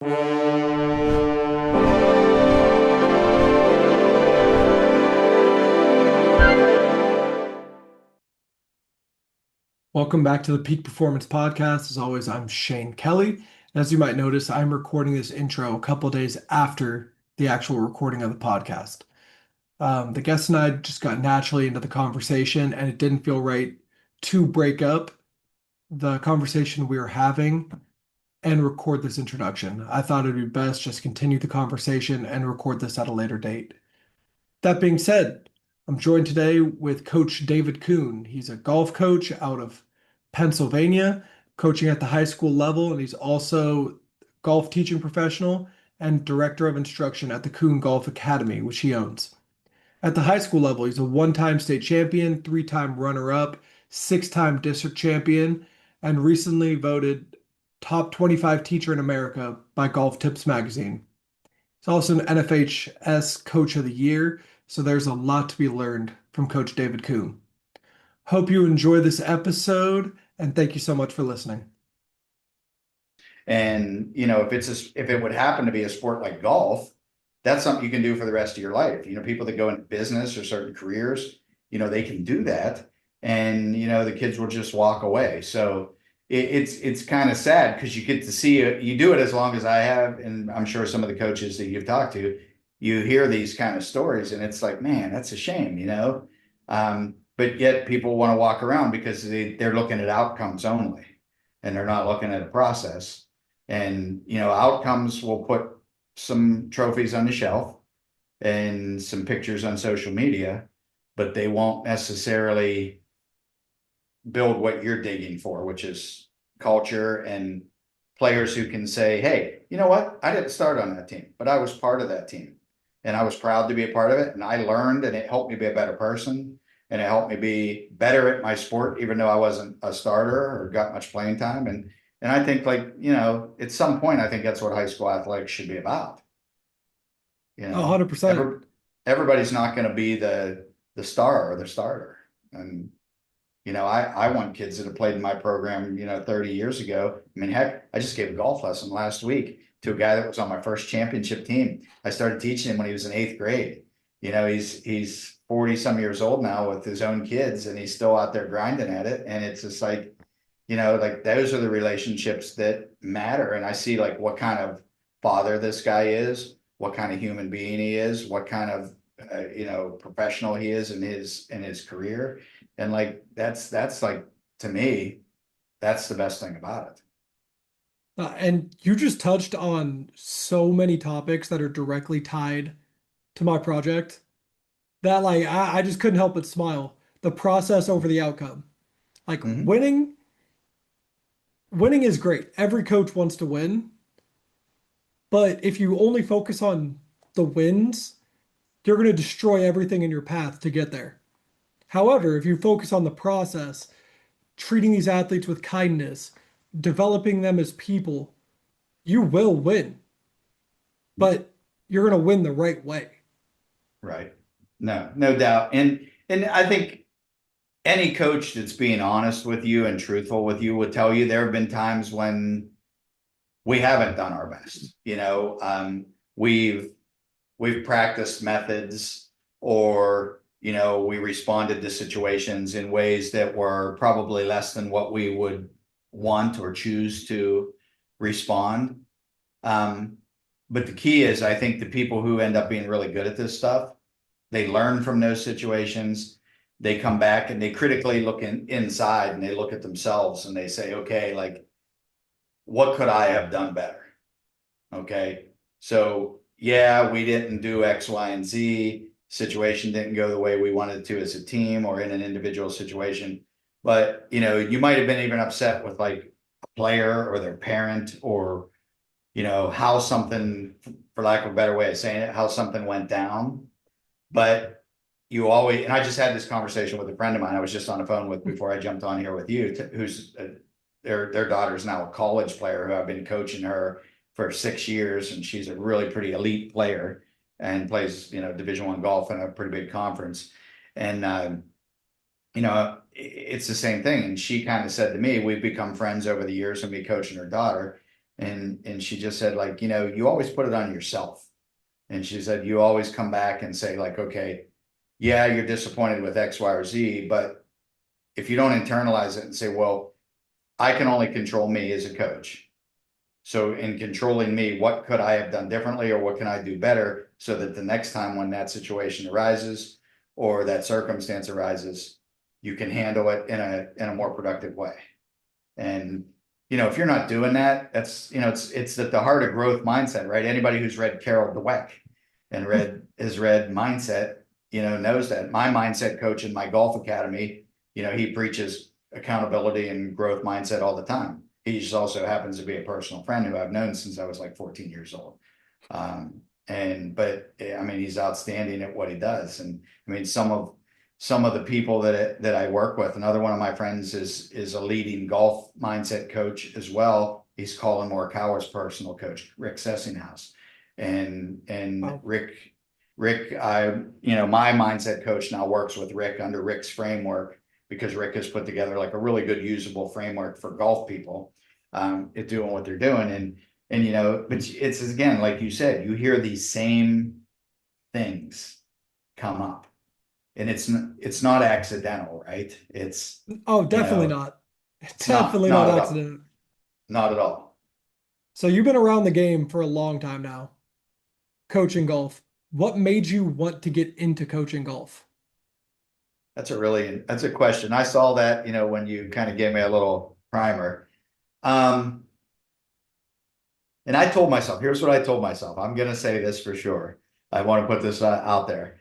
Welcome back to the Peak Performance Podcast. As always, I'm Shane Kelly. And as you might notice, I'm recording this intro a couple days after the actual recording of the podcast. The guest and I just got naturally into the conversation, and it didn't feel right to break up the conversation we were having and record this introduction. I thought it'd be best just continue the conversation and record this at a later date. That being said, I'm joined today with Coach David Kuhn. He's a golf coach out of Pennsylvania, coaching at the high school level, and he's also golf teaching professional and director of instruction at the Kuhn Golf Academy, which he owns. At the high school level, he's a one-time state champion, three-time runner-up, six-time district champion, and recently voted top 25 teacher in America by Golf Tips magazine. He's also an NFHS Coach of the Year, so there's a lot to be learned from Coach David Kuhn. Hope you enjoy this episode, and thank you so much for listening. And, if it would happen to be a sport like golf, that's something you can do for the rest of your life. People that go into business or certain careers, they can do that. And, the kids will just walk away. So it's kind of sad because you get to see it. You do it as long as I have. And I'm sure some of the coaches that you've talked to, you hear these kind of stories and it's like, man, that's a shame, but yet people want to walk around because they're looking at outcomes only and they're not looking at a process. And, outcomes will put some trophies on the shelf and some pictures on social media, but they won't necessarily build what you're digging for, which is culture and players who can say, hey, you know what? I didn't start on that team, but I was part of that team and I was proud to be a part of it. And I learned and it helped me be a better person and it helped me be better at my sport, even though I wasn't a starter or got much playing time. And I think at some point, I think that's what high school athletics should be about. 100%. Everybody's not going to be the star or the starter. And, I want kids that have played in my program, 30 years ago. I mean, heck, I just gave a golf lesson last week to a guy that was on my first championship team. I started teaching him when he was in 8th grade. He's 40 some years old now with his own kids and he's still out there grinding at it. And it's just like, those are the relationships that matter. And I see what kind of father this guy is, what kind of human being he is, what kind of, professional he is in his career. And that's to me, that's the best thing about it. And you just touched on so many topics that are directly tied to my project that I just couldn't help but smile. The process over the outcome. Like Mm-hmm. winning is great. Every coach wants to win. But if you only focus on the wins, you're going to destroy everything in your path to get there. However, if you focus on the process, treating these athletes with kindness, developing them as people, you will win. But you're going to win the right way. Right. No doubt. And I think any coach that's being honest with you and truthful with you would tell you there have been times when we haven't done our best. We've practiced methods or, we responded to situations in ways that were probably less than what we would want or choose to respond. But the key is, I think the people who end up being really good at this stuff, they learn from those situations. They come back and they critically look inside and they look at themselves and they say, okay, what could I have done better? Okay. So yeah, we didn't do X, Y, and Z. Situation didn't go the way we wanted to as a team or in an individual situation. But, you might have been even upset with a player or their parent or, how something, for lack of a better way of saying it, how something went down. But you always, and I just had this conversation with a friend of mine I was just on the phone with before I jumped on here with you, who's their daughter's now a college player who I've been coaching her for 6 years, and she's a really pretty elite player and plays, Division I golf in a pretty big conference. And it's the same thing. And she kind of said to me, we've become friends over the years and me coaching her daughter. And she just said, like, you always put it on yourself. And she said, you always come back and say, like, okay, yeah, you're disappointed with X, Y, or Z, but if you don't internalize it and say, well, I can only control me as a coach. So in controlling me, what could I have done differently, or what can I do better so that the next time when that situation arises or that circumstance arises, you can handle it in a more productive way. And if you're not doing that, that's it's the heart of growth mindset, right? Anybody who's read Carol Dweck and has read mindset, knows that. My mindset coach in my golf academy, he preaches accountability and growth mindset all the time. He just also happens to be a personal friend who I've known since I was like 14 years old. But I mean, he's outstanding at what he does. And I mean, some of the people that I work with, another one of my friends is a leading golf mindset coach as well. He's Colin Morikawa's personal coach, Rick Sessinghouse. And Wow. Rick, my mindset coach now works with Rick under Rick's framework, because Rick has put together like a really good usable framework for golf people at doing what they're doing. And it's again, like you said, you hear these same things come up, and it's not accidental, right? It's Oh, you definitely know, not. it's not Definitely not not at all. accident. Not at all. So you've been around the game for a long time now, coaching golf. What made you want to get into coaching golf? That's a question. I saw that, when you kind of gave me a little primer. Um, and I told myself, here's what I told myself. I'm going to say this for sure. I want to put this out there.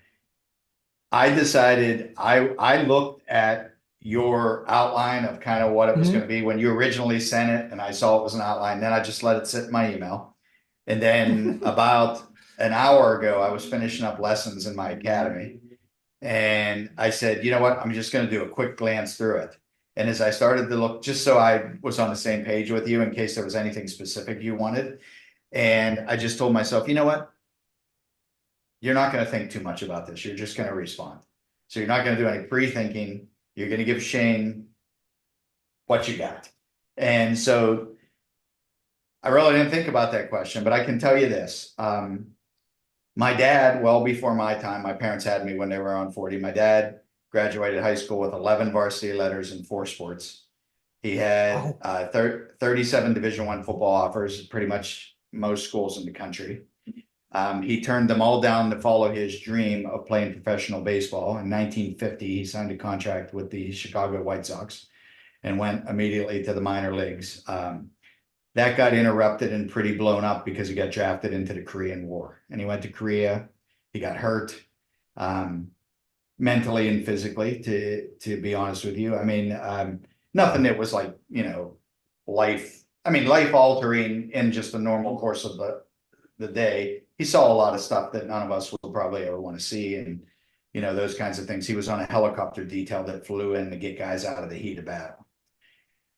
I decided I looked at your outline of kind of what it was going to Mhm. be when you originally sent it, and I saw it was an outline. Then I just let it sit in my email. And then about an hour ago, I was finishing up lessons in my academy. And I said, you know what? I'm just going to do a quick glance through it. And as I started to look, just so I was on the same page with you in case there was anything specific you wanted. And I just told myself, you know what? You're not going to think too much about this. You're just going to respond. So you're not going to do any pre-thinking. You're going to give Shane what you got. And so I really didn't think about that question, but I can tell you this. My dad, well before my time, my parents had me when they were on 40. My dad graduated high school with 11 varsity letters in 4 sports. He had Wow. 37 Division I football offers, pretty much most schools in the country. He turned them all down to follow his dream of playing professional baseball. In 1950, he signed a contract with the Chicago White Sox and went immediately to the minor leagues. That got interrupted and pretty blown up because he got drafted into the Korean War. And he went to Korea. He got hurt mentally and physically, to be honest with you. I mean, nothing that was like, life altering in just the normal course of the day. He saw a lot of stuff that none of us will probably ever want to see. And, those kinds of things. He was on a helicopter detail that flew in to get guys out of the heat of battle.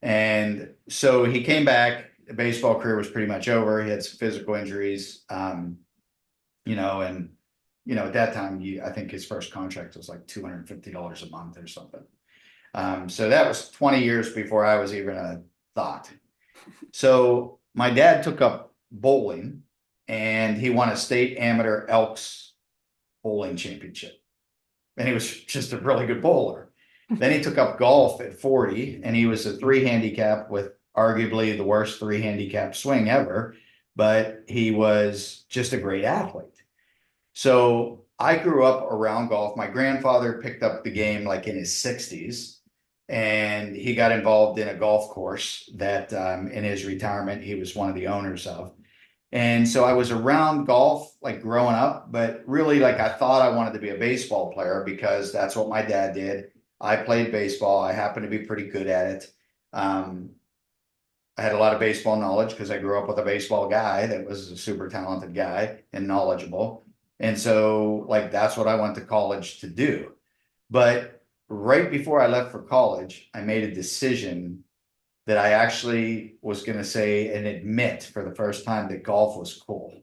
And so he came back. The baseball career was pretty much over. He had some physical injuries, and at that time, I think his first contract was like $250 a month or something. So that was 20 years before I was even a thought. So my dad took up bowling, and he won a state amateur Elks bowling championship. And he was just a really good bowler. Then he took up golf at 40, and he was a 3 handicap with arguably the worst 3 handicap swing ever, but he was just a great athlete. So I grew up around golf. My grandfather picked up the game like in his 60s, and he got involved in a golf course that in his retirement, he was one of the owners of. And so I was around golf like growing up, but really like I thought I wanted to be a baseball player because that's what my dad did. I played baseball. I happened to be pretty good at it. Um, I had a lot of baseball knowledge because I grew up with a baseball guy that was a super talented guy and knowledgeable. And so like that's what I went to college to do. But right before I left for college, I made a decision that I actually was going to say and admit for the first time that golf was cool.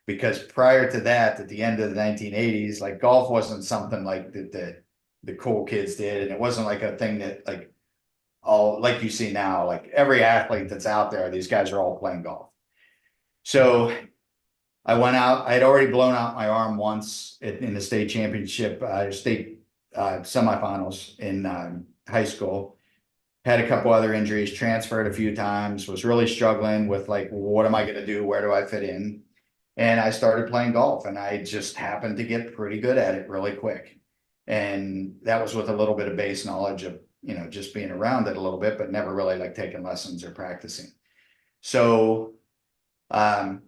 Because prior to that, at the end of the 1980s, like golf wasn't something like that the cool kids did. And it wasn't like a thing that like you see now, like every athlete that's out there, these guys are all playing golf. So I went out. I had already blown out my arm once in the state championship, state semifinals in high school. Had a couple other injuries, transferred a few times, was really struggling with like, what am I going to do? Where do I fit in? And I started playing golf, and I just happened to get pretty good at it really quick. And that was with a little bit of base knowledge of, just being around it a little bit, but never really like taking lessons or practicing. So um,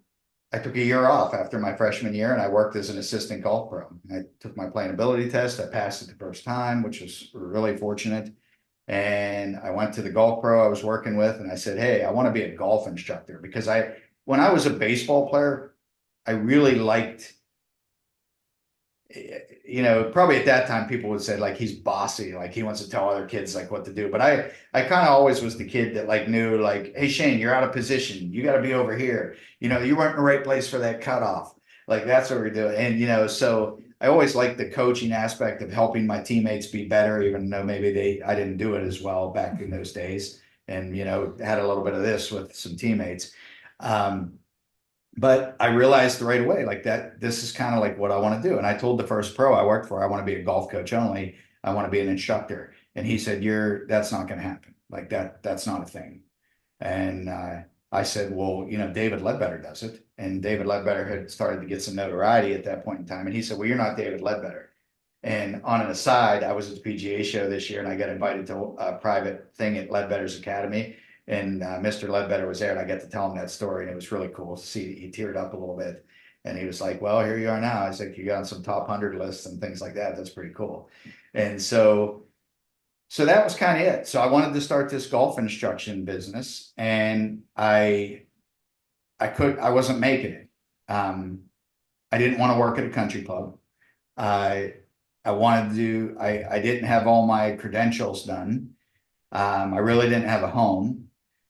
I took a year off after my freshman year, and I worked as an assistant golf pro. I took my playing ability test. I passed it the first time, which was really fortunate. And I went to the golf pro I was working with, and I said, "Hey, I want to be a golf instructor," because when I was a baseball player, I really liked, probably at that time people would say like he's bossy, like he wants to tell other kids like what to do. But I kind of always was the kid that like knew like, hey Shane, you're out of position. You got to be over here. You weren't in the right place for that cutoff. Like that's what we're doing. And so I always liked the coaching aspect of helping my teammates be better, even though maybe I didn't do it as well back in those days. And had a little bit of this with some teammates. But I realized right away, like that, this is kind of like what I want to do. And I told the first pro I worked for, I want to be a golf coach only. I want to be an instructor. And he said, that's not going to happen. Like that's not a thing. And I said, well, David Ledbetter does it. And David Ledbetter had started to get some notoriety at that point in time. And he said, well, you're not David Ledbetter. And on an aside, I was at the PGA show this year, and I got invited to a private thing at Ledbetter's Academy. And Mr. Ledbetter was there, and I got to tell him that story, and it was really cool to see. He teared up a little bit, and he was like, "Well, here you are now." I was like, "You got on some top 100 lists and things like that. That's pretty cool." And so that was kind of it. So I wanted to start this golf instruction business, and I wasn't making it. I didn't want to work at a country club. I I wanted to do. I didn't have all my credentials done. I really didn't have a home.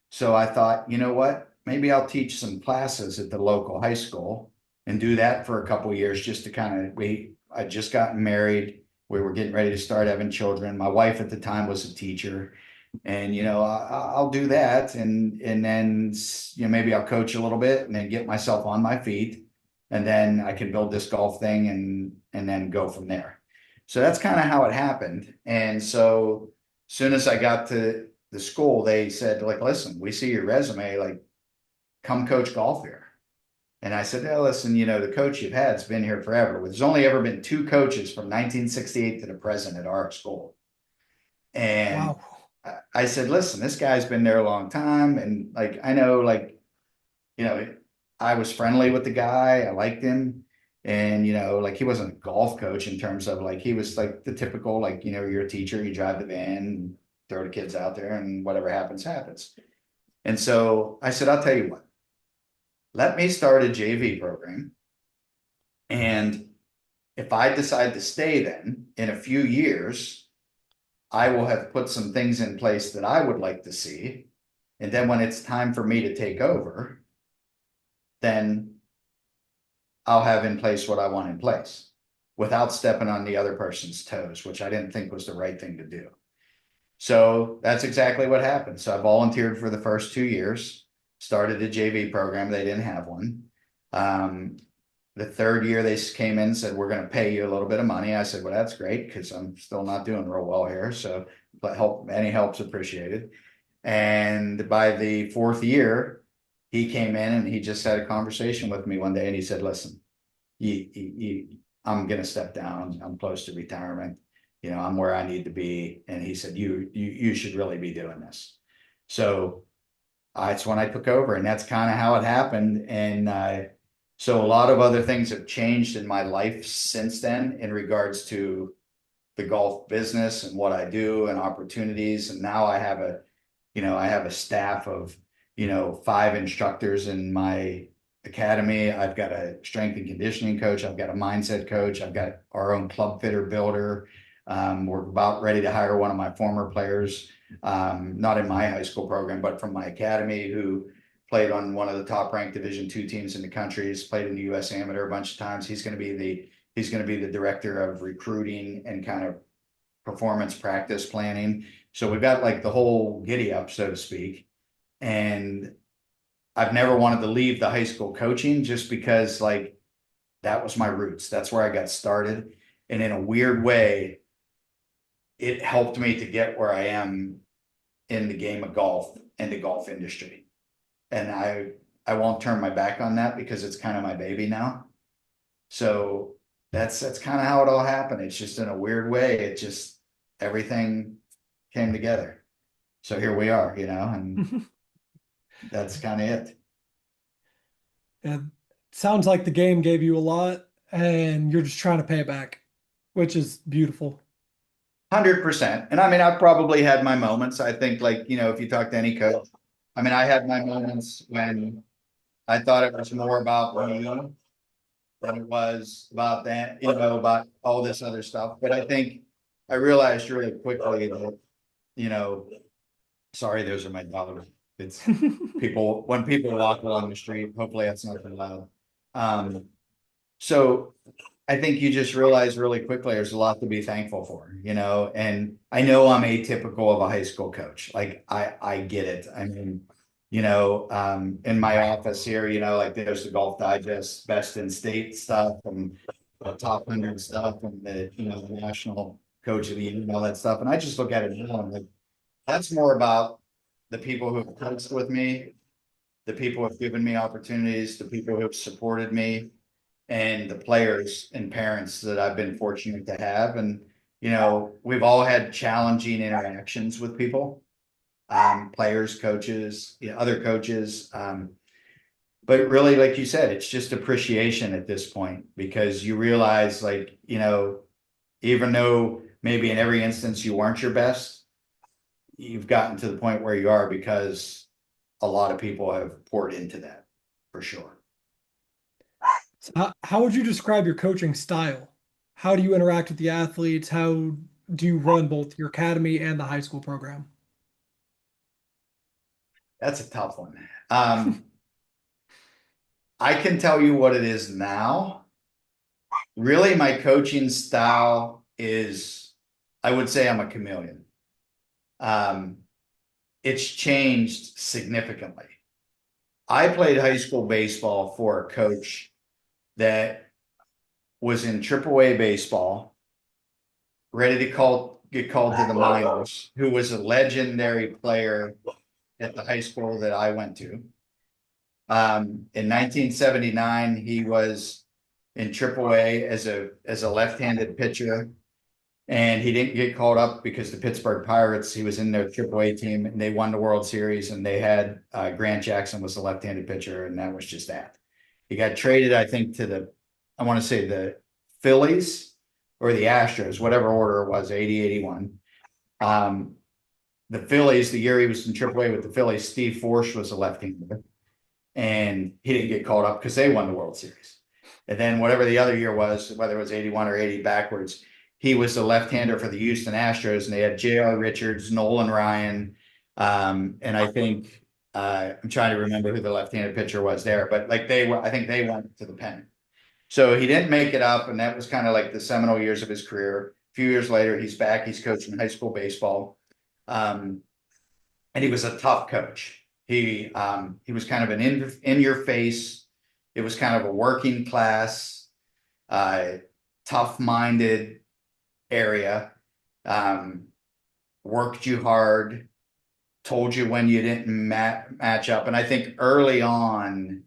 So I thought, you know what? Maybe I'll teach some classes at the local high school and do that for a couple of years just to kind of I just gotten married. We were getting ready to start having children. My wife at the time was a teacher. And I'll do that, and then maybe I'll coach a little bit and then get myself on my feet, and then I can build this golf thing and then go from there. So that's kind of how it happened. And so soon as I got to the school, they said, like, listen, we see your resume, like, come coach golf here. And I said, oh, listen, the coach you've had's been here forever. There's only ever been two coaches from 1968 to the present at our school. And Wow. I said, listen, this guy's been there a long time. And like, I know, like, you know, I was friendly with the guy. I liked him. And, like he wasn't a golf coach in terms of like, he was like the typical, like, you're a teacher, you drive the van, throw the kids out there, and whatever happens, happens. And so I said, I'll tell you what, let me start a JV program. And if I decide to stay then in a few years, I will have put some things in place that I would like to see. And then when it's time for me to take over, then I'll have in place what I want in place without stepping on the other person's toes, which I didn't think was the right thing to do. So that's exactly what happened. So I volunteered for the first 2 years, started a JV program. They didn't have one. The third year they came in and said, we're going to pay you a little bit of money. I said, well, that's great because I'm still not doing real well here. So but any help's appreciated. And by the fourth year, he came in and he just had a conversation with me one day, and he said, listen, I'm going to step down. I'm close to retirement. I'm where I need to be. And he said, you should really be doing this. So it's when I took over, and that's kind of how it happened. And so a lot of other things have changed in my life since then in regards to the golf business and what I do and opportunities. And now I have a staff of, 5 instructors in my academy. I've got a strength and conditioning coach. I've got a mindset coach. I've got our own club fitter builder. We're about ready to hire one of my former players, not in my high school program, but from my academy, who played on one of the top ranked Division II teams in the country. He's played in the U.S. Amateur a bunch of times. He's going to be the director of recruiting and kind of performance practice planning. So we've got like the whole giddy up, so to speak. And I've never wanted to leave the high school coaching just because like that was my roots. That's where I got started. And in a weird way, it helped me to get where I am in the game of golf and the golf industry. And I won't turn my back on that because it's kind of my baby now. So that's kind of how it all happened. It's just in a weird way, it just everything came together. So here we are, and that's kind of it. And it sounds like the game gave you a lot and you're just trying to pay it back, which is beautiful. 100%. And I mean, I've probably had my moments. I think like, if you talk to any coach, I mean, I had my moments when I thought it was more about me than it was about that, about all this other stuff. But I think I realized really quickly that, you know, sorry, those are my dollars. It's people, when people walk along the street, hopefully that's not too loud. Um, so I think you just realize really quickly there's a lot to be thankful for, and I know I'm atypical of a high school coach. Like I get it. I mean, in my office here, like there's the Golf Digest best in state stuff and the top 100 stuff and the national coach of the year and all that stuff. And I just look at it now and I'm like, that's more about the people who have coached with me, the people who have given me opportunities, the people who have supported me, and the players and parents that I've been fortunate to have. And, we've all had challenging interactions with people, players, coaches, other coaches. But really, like you said, it's just appreciation at this point because you realize, like, even though maybe in every instance you weren't your best, you've gotten to the point where you are because a lot of people have poured into that for sure. So how would you describe your coaching style? How do you interact with the athletes? How do you run both your academy and the high school program? That's a tough one. I can tell you what it is now. Really, my coaching style is, I would say I'm a chameleon. Um, it's changed significantly. I played high school baseball for a coach that was in AAA baseball, ready to get called to the minors, who was a legendary player at the high school that I went to. In 1979, he was in AAA as a left-handed pitcher, and he didn't get called up because the Pittsburgh Pirates. He was in their AAA team, and they won the World Series, and they had Grant Jackson was the left-handed pitcher, and that was just that. He got traded, I think, I want to say the Phillies or the Astros, whatever order it was, 80, 81. The Phillies, the year he was in AAA with the Phillies, Steve Forsh was a left-hander and he didn't get called up because they won the World Series. And then whatever the other year was, whether it was 81 or 80 backwards, he was the left-hander for the Houston Astros, and they had J.R. Richards, Nolan Ryan, and I think I'm trying to remember who the left-handed pitcher was there, but like I think they went to the pennant. So he didn't make it up, and that was kind of like the seminal years of his career. A few years later, he's back. He's coaching high school baseball, and he was a tough coach. He was kind of an in your face. It was kind of a working class, tough minded area. Worked you hard, told you when you didn't match up, and I think early on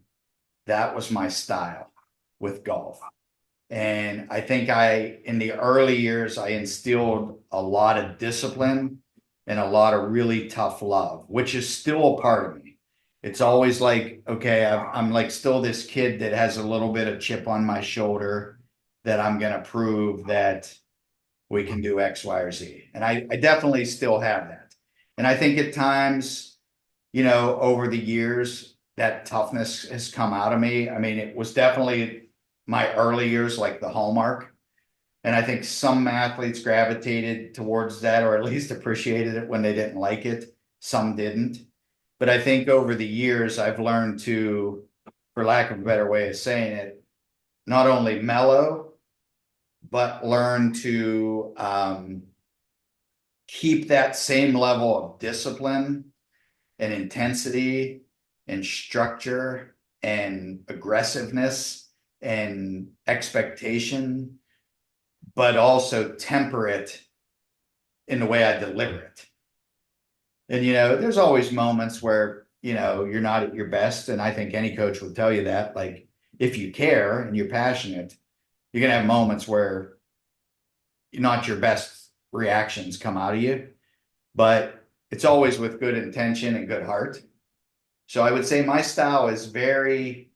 that was my style with golf. And I think in the early years, I instilled a lot of discipline and a lot of really tough love, which is still a part of me. It's always like, okay, I'm like still this kid that has a little bit of chip on my shoulder that I'm going to prove that we can do X, Y, or Z. And I definitely still have that. And I think at times, over the years, that toughness has come out of me. I mean, it was definitely my early years, like the hallmark. And I think some athletes gravitated towards that, or at least appreciated it when they didn't like it. Some didn't. But I think over the years, I've learned to, for lack of a better way of saying it, not only mellow, but learn to keep that same level of discipline and intensity and structure and aggressiveness and expectation, but also temper it in the way I deliver it. And, there's always moments where, you're not at your best. And I think any coach will tell you that. Like, if you care and you're passionate, you're going to have moments where not your best reactions come out of you, but it's always with good intention and good heart. So I would say my style is very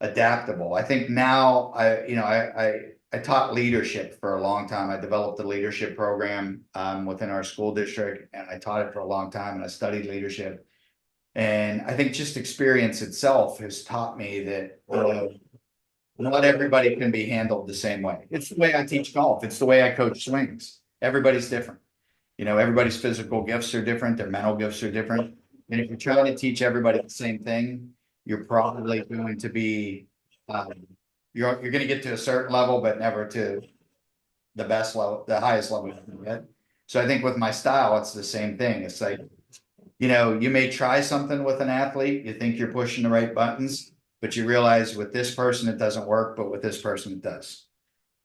adaptable. I think now I taught leadership for a long time. I developed a leadership program within our school district, and I taught it for a long time, and I studied leadership. And I think just experience itself has taught me that not everybody can be handled the same way. It's the way I teach golf. It's the way I coach swings. Everybody's different. Everybody's physical gifts are different. Their mental gifts are different. And if you're trying to teach everybody the same thing, you're probably going to be, you're going to get to a certain level, but never to the best level, the highest level you can get. So I think with my style, it's the same thing. It's like, you may try something with an athlete, you think you're pushing the right buttons, but you realize with this person it doesn't work, but with this person it does.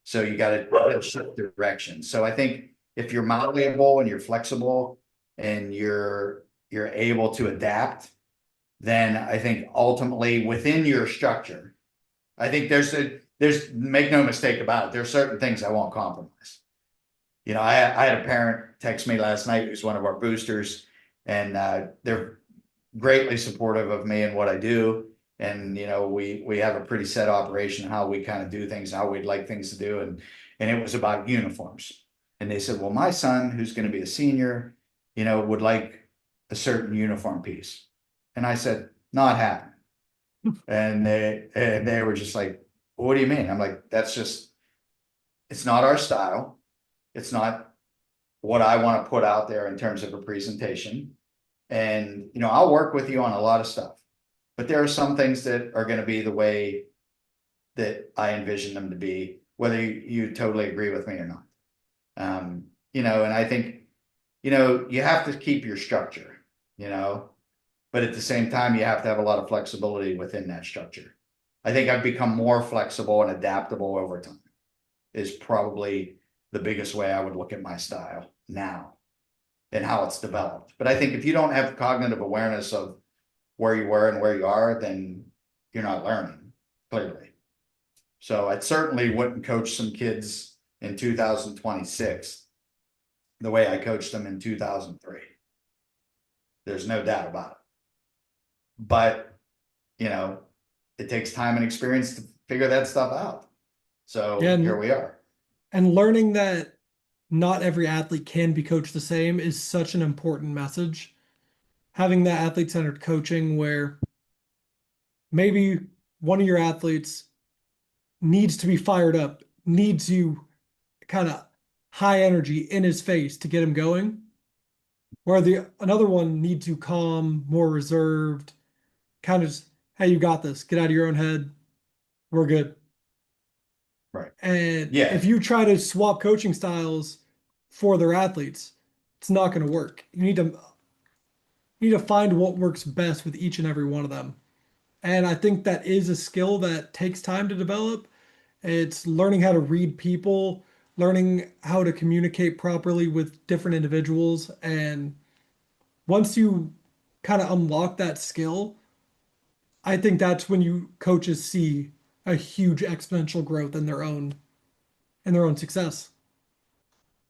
So you got to shift direction. So I think if you're malleable and you're flexible and you're able to adapt, then I think ultimately within your structure, I think there's make no mistake about it, there's certain things I won't compromise. I had a parent text me last night who's one of our boosters, and they're greatly supportive of me and what I do. And we have a pretty set operation how we kind of do things, how we'd like things to do, and it was about uniforms. And they said, well, my son, who's going to be a senior, would like a certain uniform piece. And I said, not happening. And they were just like, what do you mean? I'm like, it's not our style. It's not what I want to put out there in terms of a presentation. And, I'll work with you on a lot of stuff, but there are some things that are going to be the way that I envision them to be, whether you totally agree with me or not. And I think, you have to keep your structure, but at the same time, you have to have a lot of flexibility within that structure. I think I've become more flexible and adaptable over time is probably the biggest way I would look at my style now and how it's developed. But I think if you don't have cognitive awareness of where you were and where you are, then you're not learning, clearly. So I certainly wouldn't coach some kids in 2026 the way I coached them in 2003. There's no doubt about it. But, it takes time and experience to figure that stuff out. So Yeah, here we are. and learning that not every athlete can be coached the same is such an important message. Having that athlete-centered coaching where maybe one of your athletes needs to be fired up, needs you kind of high energy in his face to get him going, where the another one needs you calm, more reserved, kind of just, hey, you got this, get out of your own head, we're good. Right. And Yeah. if you try to swap coaching styles for their athletes, it's not going to work. You need to find what works best with each and every one of them. And I think that is a skill that takes time to develop. It's learning how to read people, learning how to communicate properly with different individuals. And once you kind of unlock that skill, I think that's when you coaches see a huge exponential growth in their own success.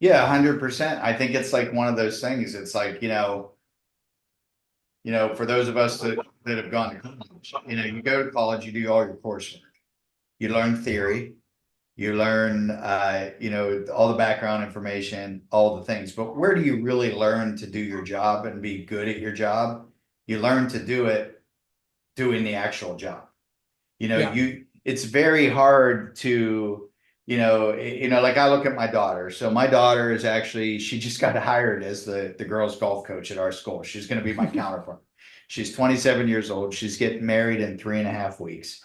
Yeah, 100%. I think it's like one of those things. It's like, for those of us that have gone to college, you go to college, you do all your coursework, you learn theory, you learn, all the background information, all the things. But where do you really learn to do your job and be good at your job? You learn to do it doing the actual job. Yeah. It's very hard to, like I look at my daughter. So my daughter is actually, she just got hired as the girls golf coach at our school. She's going to be my counterpart. She's 27 years old. She's getting married in 3.5 weeks.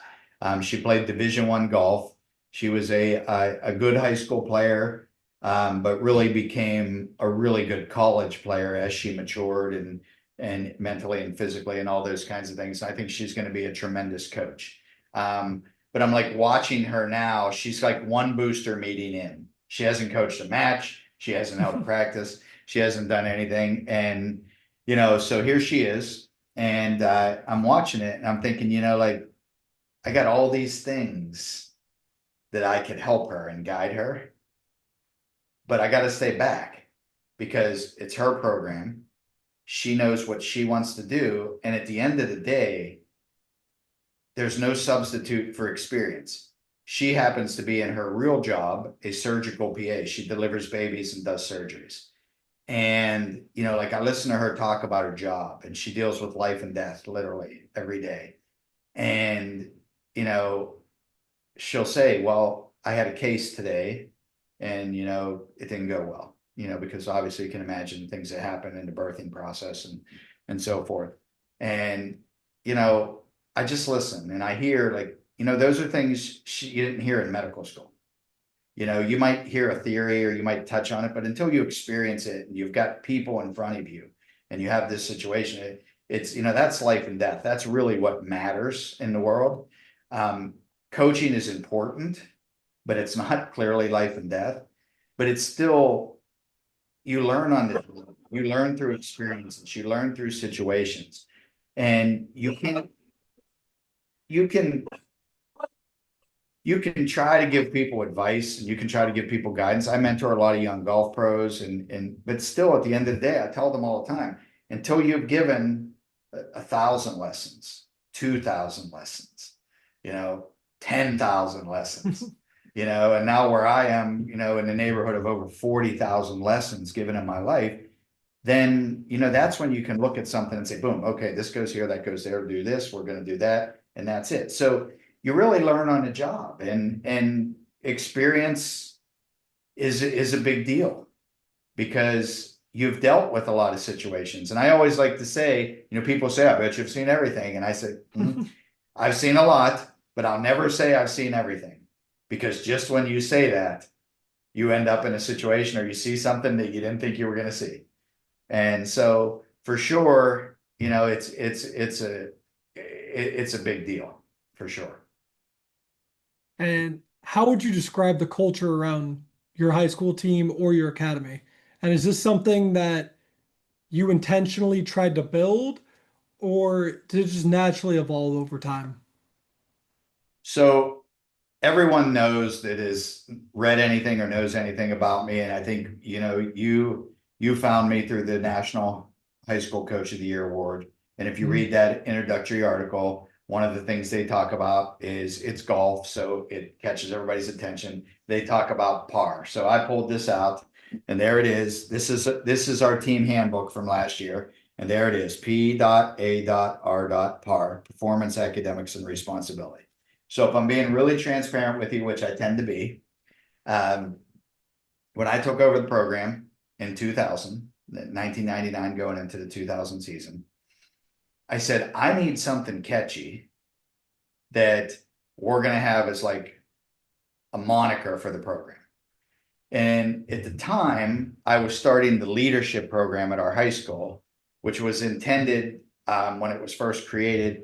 She played Division I golf. She was a good high school player, but really became a really good college player as she matured and and mentally and physically and all those kinds of things. I think she's going to be a tremendous coach. But I'm like watching her now. She's like one booster meeting in. She hasn't coached a match. She hasn't held practice. She hasn't done anything. And, so here she is. And I'm watching it and I'm thinking, like, I got all these things that I could help her and guide her, but I got to stay back because it's her program. She knows what she wants to do. And at the end of the day, there's no substitute for experience. She happens to be in her real job, a surgical PA. She delivers babies and does surgeries. And, like I listen to her talk about her job and she deals with life and death literally every day. And, she'll say, well, I had a case today and, it didn't go well, because obviously you can imagine things that happen in the birthing process and so forth. And, I just listen and I hear like, those are things you didn't hear in medical school. You might hear a theory or you might touch on it, but until you experience it and you've got people in front of you and you have this situation, it's, that's life and death. That's really what matters in the world. Coaching is important, but it's not clearly life and death, but it's still, you learn on the, you learn through experiences, you learn through situations, and you can you can try to give people advice and you can try to give people guidance. I mentor a lot of young golf pros but still at the end of the day, I tell them all the time, until you've given 1,000 lessons, 2,000 lessons, 10,000 lessons, and now where I am, in the neighborhood of over 40,000 lessons given in my life, then, that's when you can look at something and say, boom, okay, this goes here, that goes there, do this, we're going to do that. And that's it. So you really learn on the job and experience is a big deal because you've dealt with a lot of situations. And I always like to say, people say, I bet you've seen everything. And I say, I've seen a lot, but I'll never say I've seen everything because just when you say that, you end up in a situation or you see something that you didn't think you were going to see. And so for sure, it's a big deal for sure. And how would you describe the culture around your high school team or your academy? And is this something that you intentionally tried to build, or did it just naturally evolve over time? So everyone knows that has read anything or knows anything about me. And I think, you found me through the National High School Coach of the Year Award. And if you read that introductory article, one of the things they talk about is it's golf, so it catches everybody's attention. They talk about par. So I pulled this out and there it is. This is our team handbook from last year. And there it is, P.A.R.Par, performance, academics, and responsibility. So if I'm being really transparent with you, which I tend to be, when I took over the program in 1999, going into the 2000 season, I said, I need something catchy that we're going to have as like a moniker for the program. And at the time, I was starting the leadership program at our high school, which was intended when it was first created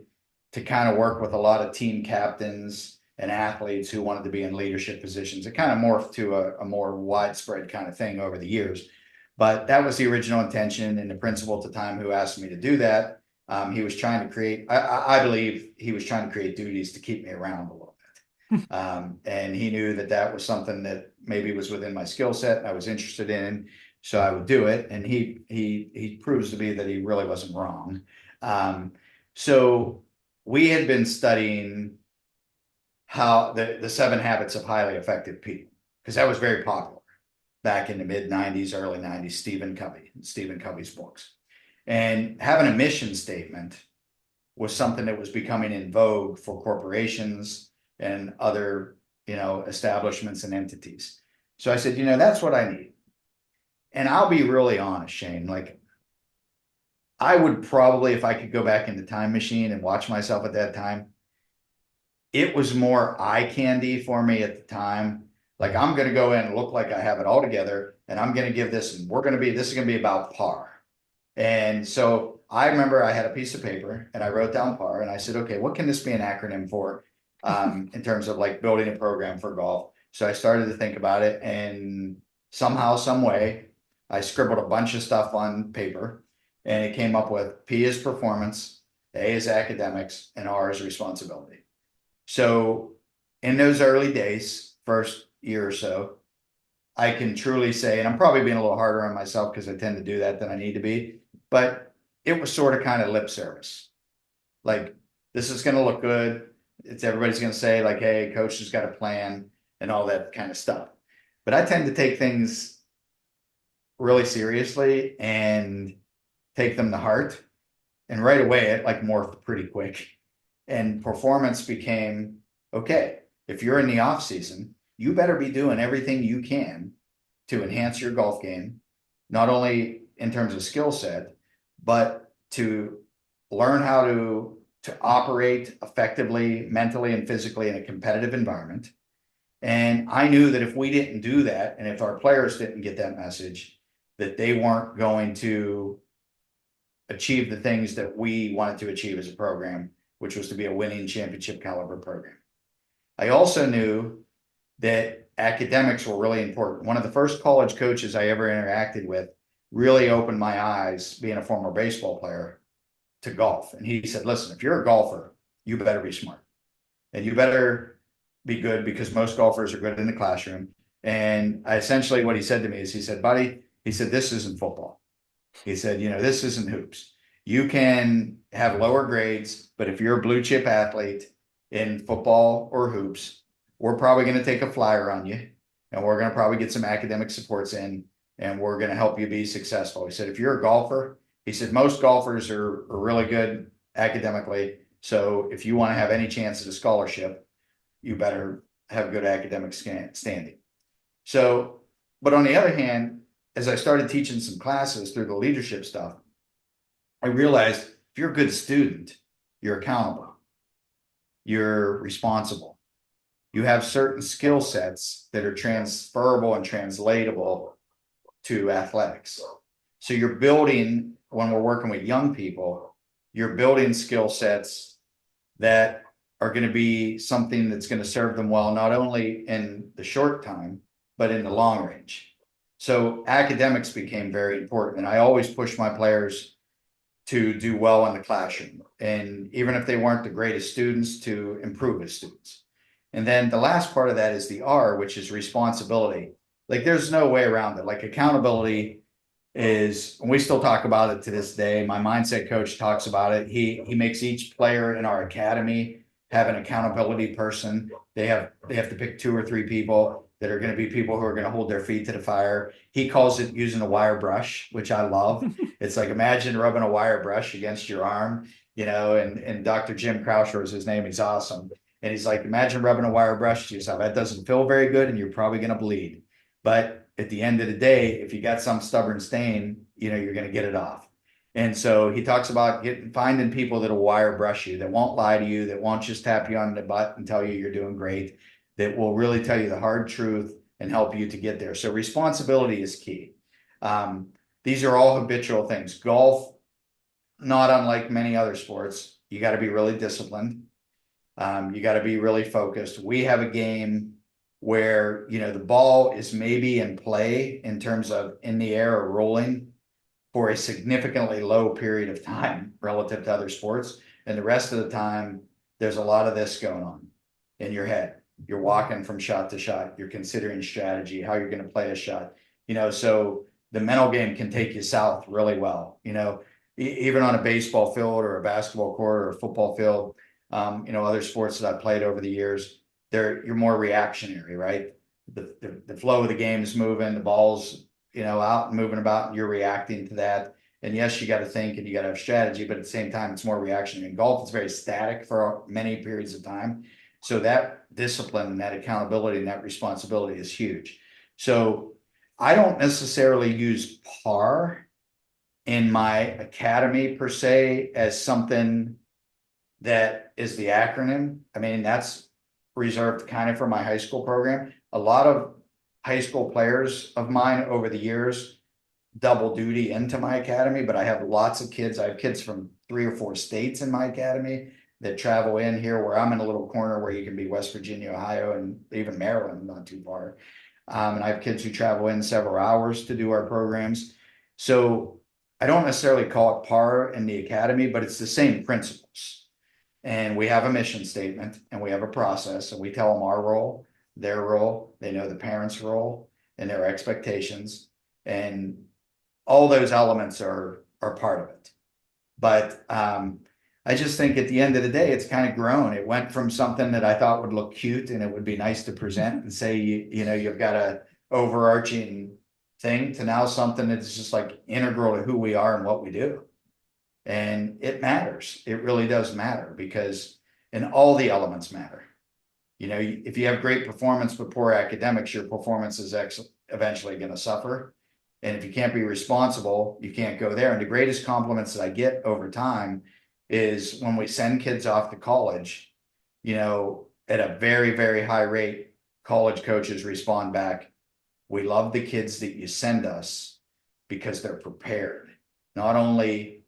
to kind of work with a lot of team captains and athletes who wanted to be in leadership positions. It kind of morphed to a more widespread kind of thing over the years. But that was the original intention. And the principal at the time who asked me to do that, he was trying to create, I believe he was trying to create duties to keep me around a little bit. And he knew that that was something that maybe was within my skill set and I was interested in. So I would do it. And he proves to be that he really wasn't wrong. So we had been studying how the 7 habits of highly effective people, because that was very popular back in the mid 90s, early 90s, Stephen Covey's books. And having a mission statement was something that was becoming in vogue for corporations and other, establishments and entities. So I said, that's what I need. And I'll be really honest, Shane, like I would probably, if I could go back in the time machine and watch myself at that time, it was more eye candy for me at the time. Like I'm going to go in and look like I have it all together and I'm going to give this, and this is going to be about par. And so I remember I had a piece of paper and I wrote down PAR and I said, okay, what can this be an acronym for? In terms of like building a program for golf. So I started to think about it, and somehow, some way, I scribbled a bunch of stuff on paper, and it came up with P is performance, A is academics, and R is responsibility. So in those early days, first year or so, I can truly say, and I'm probably being a little harder on myself because I tend to do that than I need to be, but it was sort of kind of lip service. Like, this is going to look good. It's everybody's going to say like, hey, coach has got a plan and all that kind of stuff. But I tend to take things really seriously and take them to heart. And right away, it like morphed pretty quick. And performance became, okay, if you're in the off season, you better be doing everything you can to enhance your golf game, not only in terms of skill set, but to learn how to operate effectively, mentally and physically in a competitive environment. And I knew that if we didn't do that, and if our players didn't get that message, that they weren't going to achieve the things that we wanted to achieve as a program, which was to be a winning championship caliber program. I also knew that academics were really important. One of the first college coaches I ever interacted with really opened my eyes, being a former baseball player, to golf. And he said, listen, if you're a golfer, you better be smart and you better be good, because most golfers are good in the classroom. And essentially what he said to me is, he said, buddy, he said, this isn't football. He said, this isn't hoops. You can have lower grades, but if you're a blue chip athlete in football or hoops, we're probably going to take a flyer on you, and we're going to probably get some academic supports in, and we're going to help you be successful. He said, if you're a golfer, he said, most golfers are really good academically. So if you want to have any chance at a scholarship, you better have good academic standing. So, but on the other hand, as I started teaching some classes through the leadership stuff, I realized if you're a good student, you're accountable, you're responsible, you have certain skill sets that are transferable and translatable to athletics. So you're building, when we're working with young people, you're building skill sets that are going to be something that's going to serve them well, not only in the short time, but in the long range. So academics became very important. And I always push my players to do well in the classroom. And even if they weren't the greatest students, to improve as students. And then the last part of that is the R, which is responsibility. Like, there's no way around it. Like, accountability is, and we still talk about it to this day. My mindset coach talks about it. He makes each player in our academy have an accountability person. They have to pick 2 or 3 people that are going to be people who are going to hold their feet to the fire. He calls it using a wire brush, which I love. It's like, imagine rubbing a wire brush against your arm, and Dr. Jim Croucher is his name. He's awesome. And he's like, imagine rubbing a wire brush to yourself. That doesn't feel very good, and you're probably going to bleed. But at the end of the day, if you got some stubborn stain, you're going to get it off. And so he talks about finding people that'll wire brush you, that won't lie to you, that won't just tap you on the butt and tell you you're doing great, that will really tell you the hard truth and help you to get there. So responsibility is key. These are all habitual things. Golf, not unlike many other sports, you got to be really disciplined. You got to be really focused. We have a game where, the ball is maybe in play in terms of in the air or rolling for a significantly low period of time relative to other sports. And the rest of the time, there's a lot of this going on in your head. You're walking from shot to shot. You're considering strategy, how you're going to play a shot, so the mental game can take you south really well, even on a baseball field or a basketball court or a football field. Other sports that I've played over the years, you're more reactionary, right? The flow of the game is moving, the ball's, out and moving about, and you're reacting to that. And yes, you got to think and you got to have strategy, but at the same time, it's more reactionary. In golf, it's very static for many periods of time. So that discipline and that accountability and that responsibility is huge. So I don't necessarily use PAR in my academy per se as something that is the acronym. I mean, that's reserved kind of for my high school program. A lot of high school players of mine over the years, double duty into my academy, but I have lots of kids. I have kids from 3 or 4 states in my academy that travel in here, where I'm in a little corner where you can be West Virginia, Ohio, and even Maryland, not too far. And I have kids who travel in several hours to do our programs. So I don't necessarily call it par in the academy, but it's the same principles. And we have a mission statement and we have a process, and we tell them our role, their role, they know the parents' role and their expectations. And all those elements are part of it. But I just think at the end of the day, it's kind of grown. It went from something that I thought would look cute and it would be nice to present and say, you know, you've got a overarching thing, to now something that's just like integral to who we are and what we do. And it matters. It really does matter, because, and all the elements matter. You know, if you have great performance but poor academics, your performance is eventually going to suffer. And if you can't be responsible, you can't go there. And the greatest compliments that I get over time is when we send kids off to college, you know, at a very, very high rate, college coaches respond back, "We love the kids that you send us because they're prepared, not only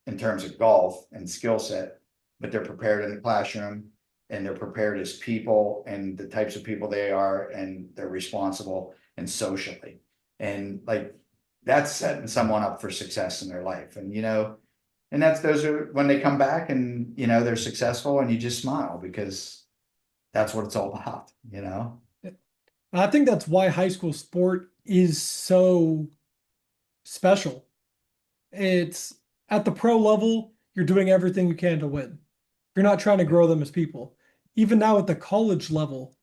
in terms of golf and skill set, but they're prepared in the classroom, and they're prepared as people and the types of people they are, and they're responsible and socially." And like, that's setting someone up for success in their life. And, you know, and those are when they come back and, you know, they're successful, and you just smile, because that's what it's all about, you know? I think that's why high school sport is so special. It's at the pro level, you're doing everything you can to win. You're not trying to grow them as people. Even now at the college level,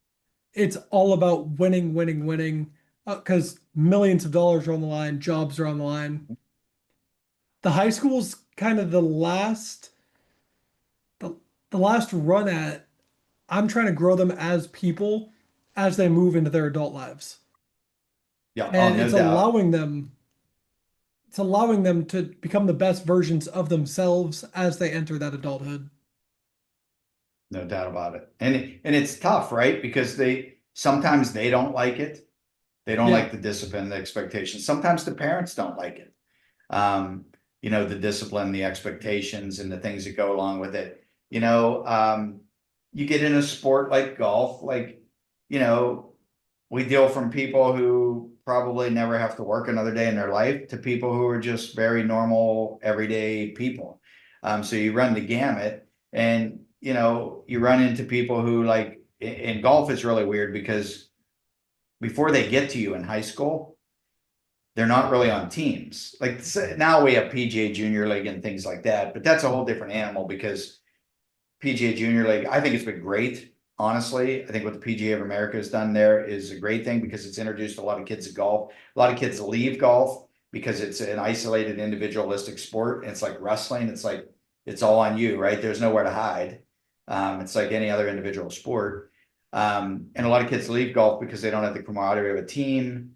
it's all about winning, winning, winning, because millions of dollars are on the line, jobs are on the line. The high school's kind of the, the last run at. I'm trying to grow them as people as they move into their adult lives. Yeah. Oh, And no doubt. it's allowing them to become the best versions of themselves as they enter that adulthood. No doubt about it. And it's tough, right? Because sometimes they don't like it. They don't Yeah. like the discipline, the expectations. Sometimes the parents don't like it. Um, you know, the discipline, the expectations, and the things that go along with it. You know, you get in a sport like golf, like, you know, we deal from people who probably never have to work another day in their life to people who are just very normal, everyday people. So you run the gamut, and, you know, you run into people who, like, in golf, it's really weird, because before they get to you in high school, they're not really on teams. Like, now we have PGA Junior League and things like that, but that's a whole different animal, because PGA Junior League, I think it's been great. Honestly, I think what the PGA of America has done there is a great thing, because it's introduced a lot of kids to golf. A lot of kids leave golf because it's an isolated, individualistic sport. And it's like wrestling. It's like, it's all on you, right? There's nowhere to hide. It's like any other individual sport. And a lot of kids leave golf because they don't have the camaraderie of a team,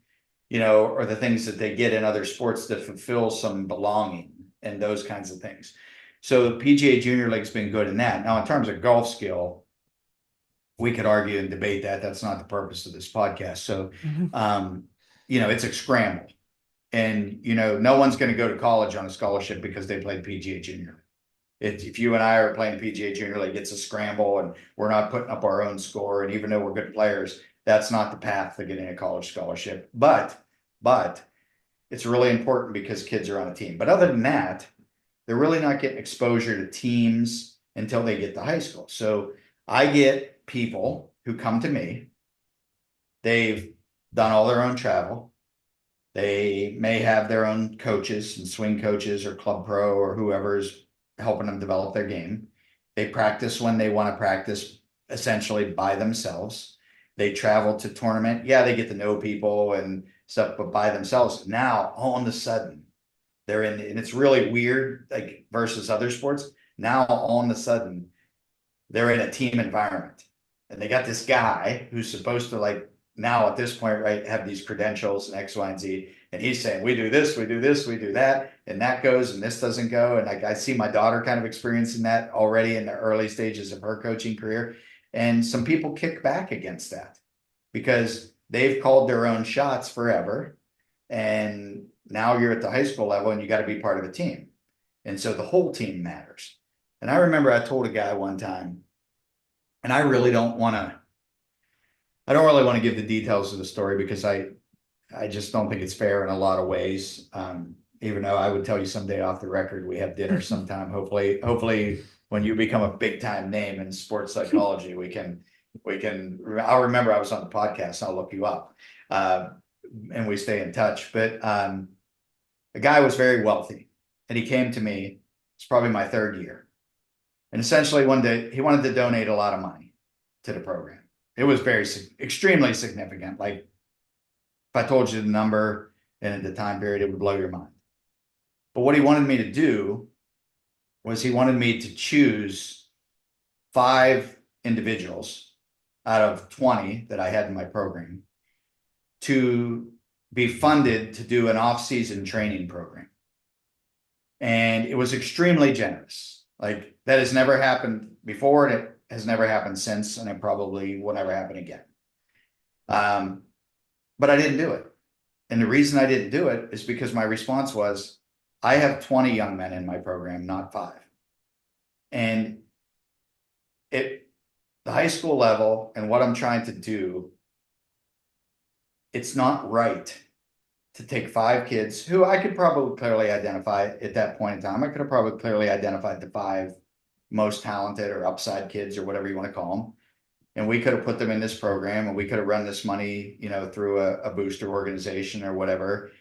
you know, or the things that they get in other sports that fulfill some belonging and those kinds of things. So the PGA Junior League's been good in that. Now, in terms of golf skill, we could argue and debate that. That's not the purpose of this podcast. So, Mhm. um, you know, it's a scramble. And, you know, no one's going to go to college on a scholarship because they played PGA Junior. If you and I are playing PGA Junior League, it's a scramble, and we're not putting up our own score. And even though we're good players, that's not the path to getting a college scholarship. But it's really important because kids are on a team. But other than that, they're really not getting exposure to teams until they get to high school. So I get people who come to me, they've done all their own travel. They may have their own coaches and swing coaches or club pro or whoever's helping them develop their game. They practice when they want to practice, essentially by themselves. They travel to tournament. Yeah, they get to know people and stuff, but by themselves. Now, all of a sudden, they're in, and it's really weird, like, versus other sports. Now, all of a sudden, they're in a team environment, and they got this guy who's supposed to, like, now at this point, right, have these credentials and X, Y, and Z. And he's saying, we do this, we do this, we do that, and that goes, and this doesn't go. And like, I see my daughter kind of experiencing that already in the early stages of her coaching career. And some people kick back against that because they've called their own shots forever. And now you're at the high school level and you got to be part of a team. And so the whole team matters. And I remember I told a guy one time, and I don't really want to give the details of the story because I just don't think it's fair in a lot of ways. Even though I would tell you someday off the record, we have dinner sometime. Hopefully when you become a big time name in sports psychology, I'll remember I was on the podcast. I'll look you up. And we stay in touch. But the guy was very wealthy and he came to me. It's probably my third year. And essentially one day he wanted to donate a lot of money to the program. It was extremely significant. Like if I told you the number and the time period, it would blow your mind. But what he wanted me to do was he wanted me to choose 5 individuals out of 20 that I had in my program to be funded to do an off-season training program. And it was extremely generous. Like that has never happened before, and it has never happened since, and it probably will never happen again. But I didn't do it. And the reason I didn't do it is because my response was, I have 20 young men in my program, not 5. And the high school level and what I'm trying to do, it's not right to take 5 kids who I could probably clearly identify at that point in time. I could have probably clearly identified the 5 most talented or upside kids or whatever you want to call them. And we could have put them in this program and we could have run this money, through a booster organization or whatever.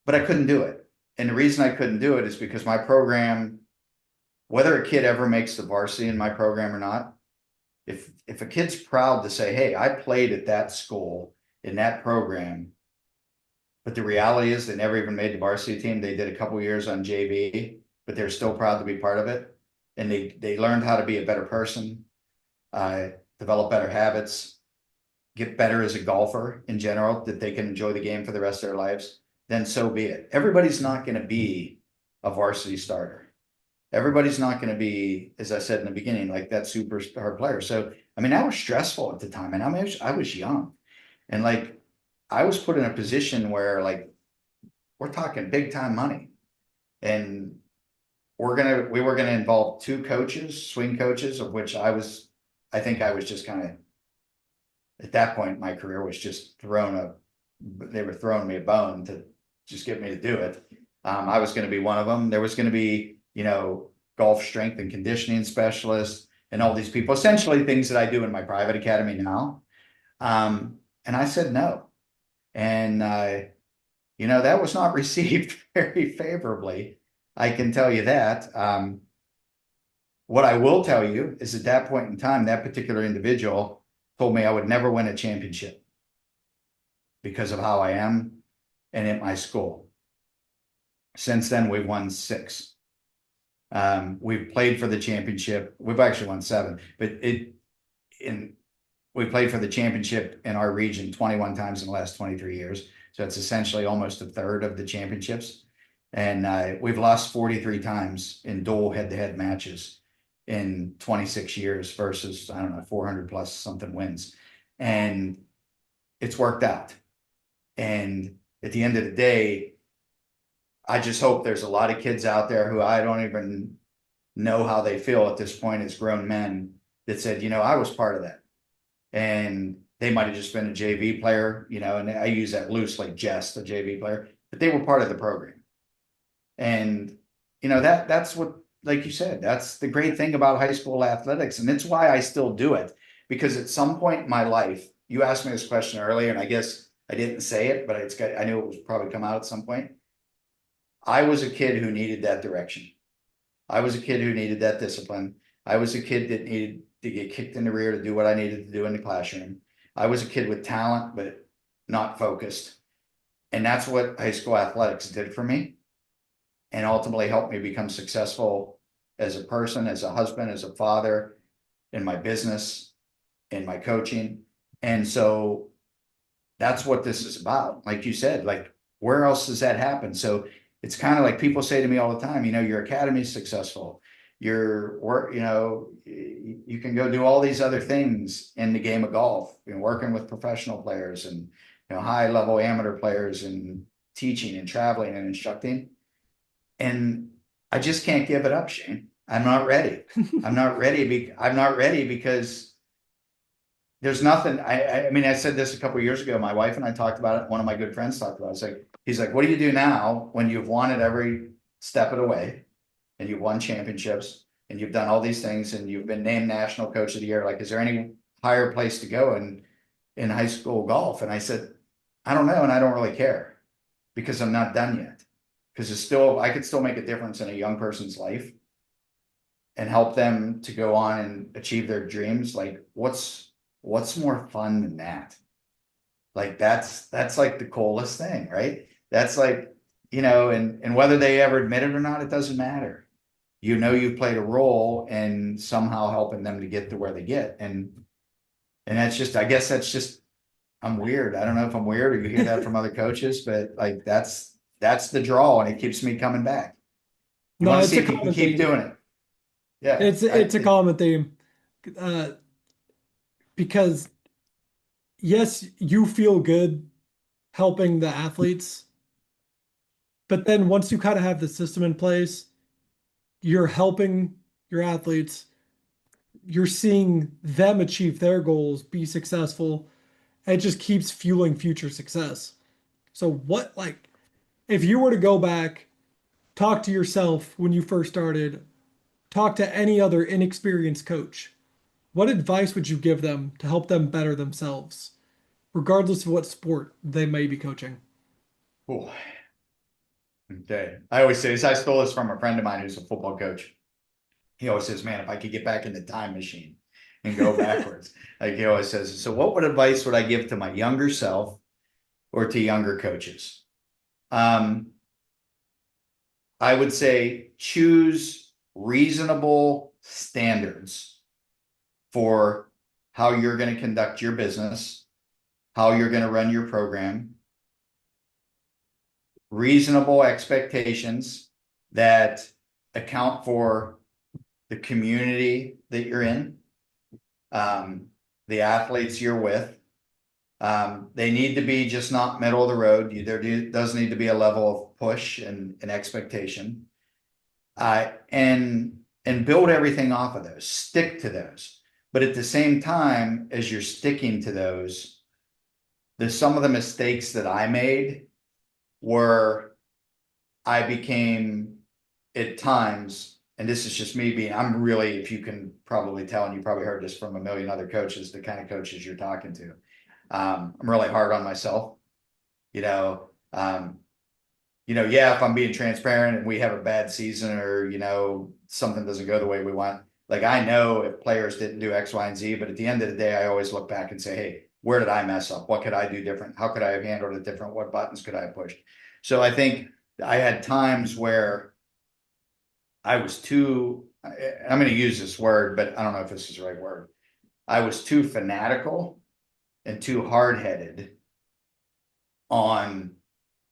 But I couldn't do it. And the reason I couldn't do it is because my program, whether a kid ever makes the varsity in my program or not, if a kid's proud to say, hey, I played at that school in that program, but the reality is they never even made the varsity team. They did a couple years on JV, but they're still proud to be part of it. And they learned how to be a better person, develop better habits, get better as a golfer in general, that they can enjoy the game for the rest of their lives, then so be it. Everybody's not going to be a varsity starter. Everybody's not going to be, as I said in the beginning, like that superstar player. So, I mean, that was stressful at the time. And I was young. And like, I was put in a position where like, we're talking big time money. And we were gonna involve 2 coaches, swing coaches, of which I think I was just kind of, at that point, my career was just they were throwing me a bone to just get me to do it. I was going to be one of them. There was going to be, golf strength and conditioning specialist and all these people, essentially things that I do in my private academy now. And I said no. And, that was not received very favorably. I can tell you that. What I will tell you is at that point in time, that particular individual told me I would never win a championship because of how I am and at my school. Since then, we've won 6. We've played for the championship. We've actually won 7, but we played for the championship in our region 21 times in the last 23 years. So it's essentially almost a third of the championships. And we've lost 43 times in dual head-to-head matches in 26 years versus, I don't know, 400 plus something wins. And it's worked out. And at the end of the day, I just hope there's a lot of kids out there who I don't even know how they feel at this point as grown men that said, I was part of that. And they might have just been a JV player, and I use that loosely, just a JV player, but they were part of the program. And, that's what, like you said, that's the great thing about high school athletics. And it's why I still do it, because at some point in my life, you asked me this question earlier, and I guess I didn't say it, but I knew it was probably come out at some point. I was a kid who needed that direction. I was a kid who needed that discipline. I was a kid that needed to get kicked in the rear to do what I needed to do in the classroom. I was a kid with talent, but not focused. And that's what high school athletics did for me, and ultimately helped me become successful as a person, as a husband, as a father, in my business, in my coaching. And so that's what this is about. Like you said, like, where else does that happen? So it's kind of like people say to me all the time, your academy is successful. Your work, you can go do all these other things in the game of golf, working with professional players and, high level amateur players and teaching and traveling and instructing. And I just can't give it up, Shane. I'm not ready. I'm not ready because there's nothing. I mean, I said this a couple of years ago. My wife and I talked about it. One of my good friends talked about it. It's like, he's like, what do you do now when you've won it every step of the way and you've won championships and you've done all these things and you've been named national coach of the year? Like, is there any higher place to go in high school golf? And I said, I don't know. And I don't really care because I'm not done yet. Because it's still, I could still make a difference in a young person's life and help them to go on and achieve their dreams. Like, what's more fun than that? Like, that's like the coolest thing, right? That's like, and whether they ever admit it or not, it doesn't matter. You've played a role in somehow helping them to get to where they get. And that's just, I guess that's just, I'm weird. I don't know if I'm weird or you hear that from other coaches, but like, that's the draw and it keeps me coming back. You No, want to it's see a if you can common keep theme. doing it. Yeah. It's a common theme. Uh, because yes, you feel good helping the athletes, but then once you kind of have the system in place, you're helping your athletes, you're seeing them achieve their goals, be successful, and it just keeps fueling future success. So what like if you were to go back, talk to yourself when you first started, talk to any other inexperienced coach, what advice would you give them to help them better themselves, regardless of what sport they may be coaching? Ooh, okay. I always say this. I stole this from a friend of mine who's a football coach. He always says, man, if I could get back in the time machine and go backwards, like he always says, so what advice would I give to my younger self or to younger coaches? Um, I would say choose reasonable standards for how you're going to conduct your business, how you're going to run your program, reasonable expectations that account for the community that you're in, the athletes you're with. They need to be just not middle of the road. Does need to be a level of push and expectation. And build everything off of those. Stick to those. But at the same time, as you're sticking to those, there's some of the mistakes that I made where I became at times, and this is just me being, I'm really, if you can probably tell, and you probably heard this from a million other coaches, the kind of coaches you're talking to. I'm really hard on myself, you know. Yeah, if I'm being transparent and we have a bad season or, something doesn't go the way we want, like I know if players didn't do X, Y, and Z, but at the end of the day, I always look back and say, hey, where did I mess up? What could I do different? How could I have handled it different? What buttons could I have pushed? So I think I had times where I was too, I'm going to use this word, but I don't know if this is the right word. I was too fanatical and too hard headed on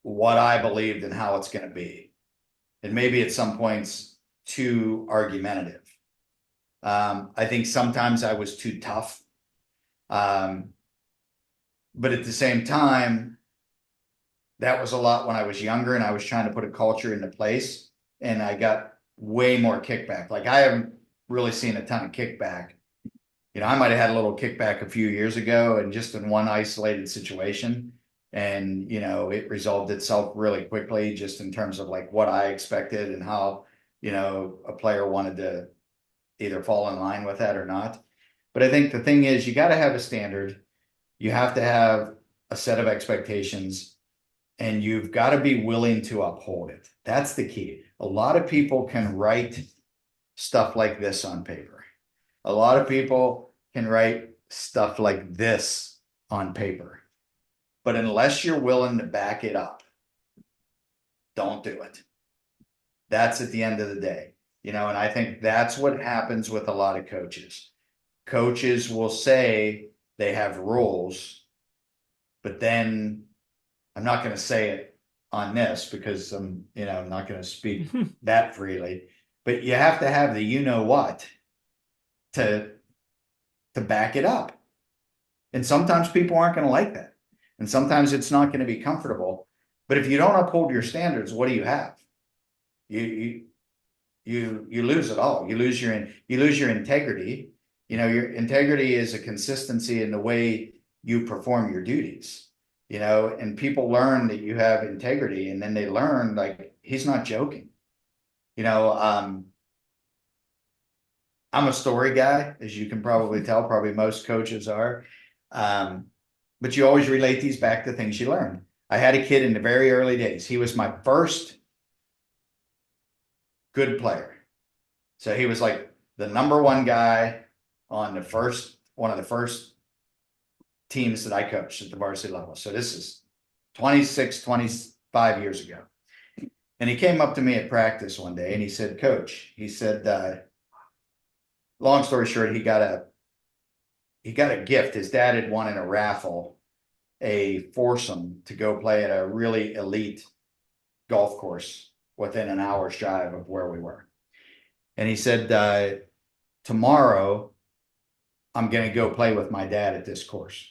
what I believed and how it's going to be. And maybe at some points too argumentative. I think sometimes I was too tough. But at the same time, that was a lot when I was younger and I was trying to put a culture into place and I got way more kickback. Like I haven't really seen a ton of kickback. I might have had a little kickback a few years ago and just in one isolated situation. And, it resolved itself really quickly just in terms of like what I expected and how, a player wanted to either fall in line with that or not. But I think the thing is you got to have a standard. You have to have a set of expectations and you've got to be willing to uphold it. That's the key. A lot of people can write stuff like this on paper. A lot of people can write stuff like this on paper. But unless you're willing to back it up, don't do it. That's at the end of the day. And I think that's what happens with a lot of coaches. Coaches will say they have rules, but then I'm not going to say it on this because I'm not going to speak that freely, but you have to have the what to back it up. And sometimes people aren't going to like that. And sometimes it's not going to be comfortable. But if you don't uphold your standards, what do you have? You you lose it all. You lose your integrity. You know, your integrity is a consistency in the way you perform your duties. You know, and people learn that you have integrity, and then they learn like he's not joking. You know, I'm a story guy, as you can probably tell. Probably most coaches are. Um, but you always relate these back to things you learned. I had a kid in the very early days. He was my first good player. So he was like the number one guy on one of the first teams that I coached at the varsity level. So this is 26, 25 years ago. And he came up to me at practice one day and he said, Coach, he said, long story short, he got a gift. His dad had won in a raffle a foursome to go play at a really elite golf course within an hour's drive of where we were. And he said, tomorrow I'm going to go play with my dad at this course.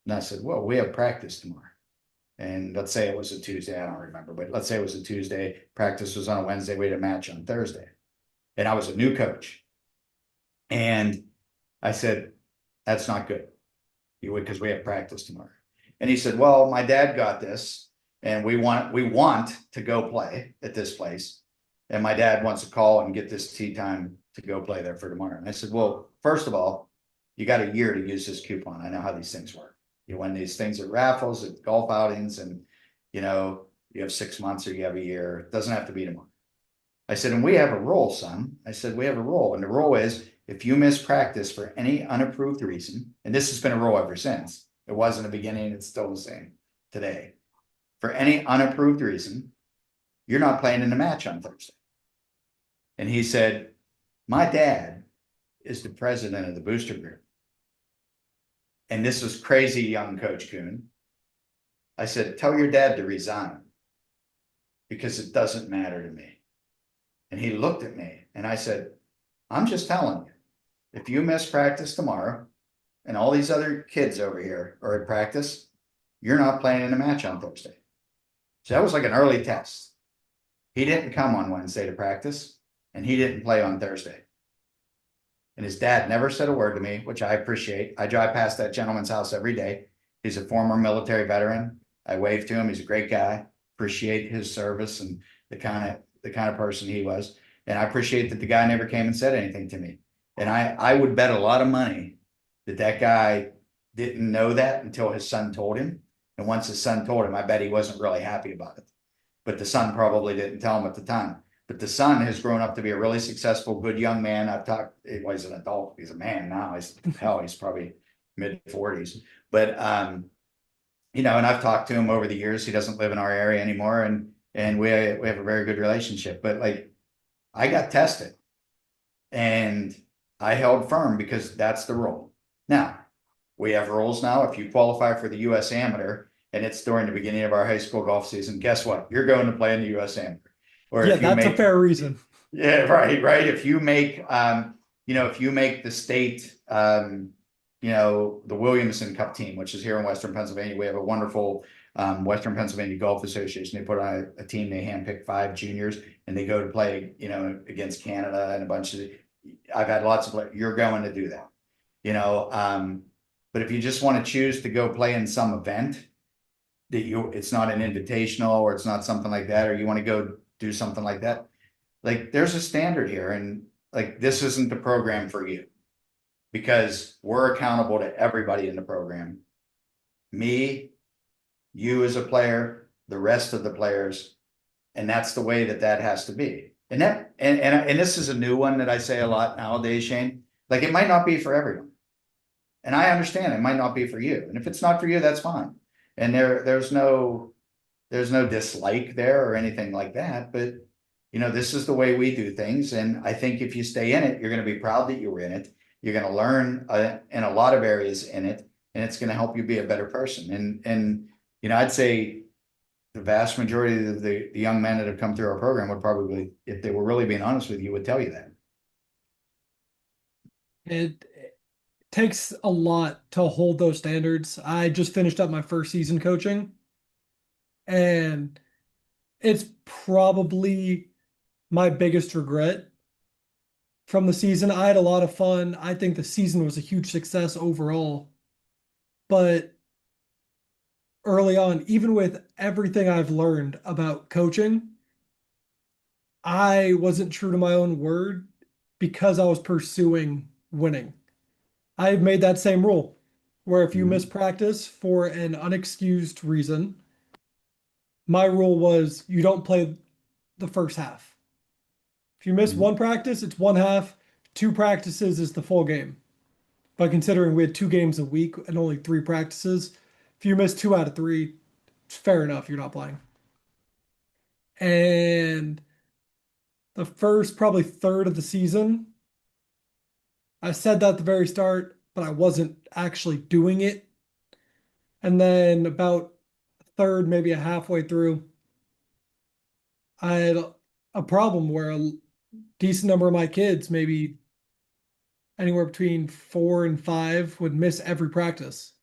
And I said, well, we have practice tomorrow. And let's say it was a Tuesday. I don't remember, but let's say it was a Tuesday. Practice was on a Wednesday. We had a match on Thursday. And I was a new coach. And I said, that's not good. You would, because we have practice tomorrow. And he said, well, my dad got this and we want to go play at this place. And my dad wants to call and get this tee time to go play there for tomorrow. And I said, well, first of all, you got a year to use this coupon. I know how these things work. You win these things at raffles, at golf outings, and you know, you have 6 months or you have a year. It doesn't have to be tomorrow. I said, and we have a rule, son. I said, we have a rule. And the rule is if you miss practice for any unapproved reason, and this has been a rule ever since, it was in the beginning, it's still the same today. For any unapproved reason, you're not playing in the match on Thursday. And he said, my dad is the president of the booster group. And this was crazy young Coach Kuhn. I said, tell your dad to resign because it doesn't matter to me. And he looked at me and I said, I'm just telling you, if you miss practice tomorrow and all these other kids over here are at practice, you're not playing in a match on Thursday. So that was like an early test. He didn't come on Wednesday to practice and he didn't play on Thursday. And his dad never said a word to me, which I appreciate. I drive past that gentleman's house every day. He's a former military veteran. I wave to him. He's a great guy. Appreciate his service and the kind of person he was. And I appreciate that the guy never came and said anything to me. And I would bet a lot of money that that guy didn't know that until his son told him. And once his son told him, I bet he wasn't really happy about it. But the son probably didn't tell him at the time. But the son has grown up to be a really successful, good young man. I've talked, well, he's an adult. He's a man now. He's probably mid-40s. But, you know, and I've talked to him over the years. He doesn't live in our area anymore. And we have a very good relationship. But like, I got tested and I held firm because that's the rule. Now, we have rules now. If you qualify for the U.S. Amateur and it's during the beginning of our high school golf season, guess what? You're going to play in the U.S. Amateur. Or Yeah, if you that's a make, fair reason. yeah, right. If you make, you know, if you make the state, you know, the Williamson Cup team, which is here in Western Pennsylvania, we have a wonderful Western Pennsylvania Golf Association. They put on a team, they handpick 5 juniors and they go to play, you know, against Canada and a bunch of, I've had lots of, you're going to do that, you know, but if you just want to choose to go play in some event that it's not an invitational or it's not something like that, or you want to go do something like that, like there's a standard here. And like, this isn't the program for you because we're accountable to everybody in the program. Me, you as a player, the rest of the players. And that's the way that has to be. And this is a new one that I say a lot nowadays, Shane. Like it might not be for everyone. And I understand it might not be for you. And if it's not for you, that's fine. And there's no dislike there or anything like that. But you know, this is the way we do things. And I think if you stay in it, you're going to be proud that you were in it. You're going to learn in a lot of areas in it, and it's going to help you be a better person. And you know, I'd say the vast majority of the young men that have come through our program would probably, if they were really being honest with you, would tell you that. It takes a lot to hold those standards. I just finished up my first season coaching, And it's probably my biggest regret from the season. I had a lot of fun. I think the season was a huge success overall. But early on, even with everything I've learned about coaching, I wasn't true to my own word because I was pursuing winning. I made that same rule where if you miss Mhm. practice for an unexcused reason, my rule was you don't play the first half. If you miss Mhm. one practice, it's one half. Two practices is the full game. But considering we had 2 games a week and only 3 practices, if you miss 2 out of 3, it's fair enough. You're not playing. And the first probably third of the season, I said that at the very start, but I wasn't actually doing it. And then about a third, maybe a halfway through, I had a problem where a decent number of my kids, maybe anywhere between 4 and 5, would miss every practice.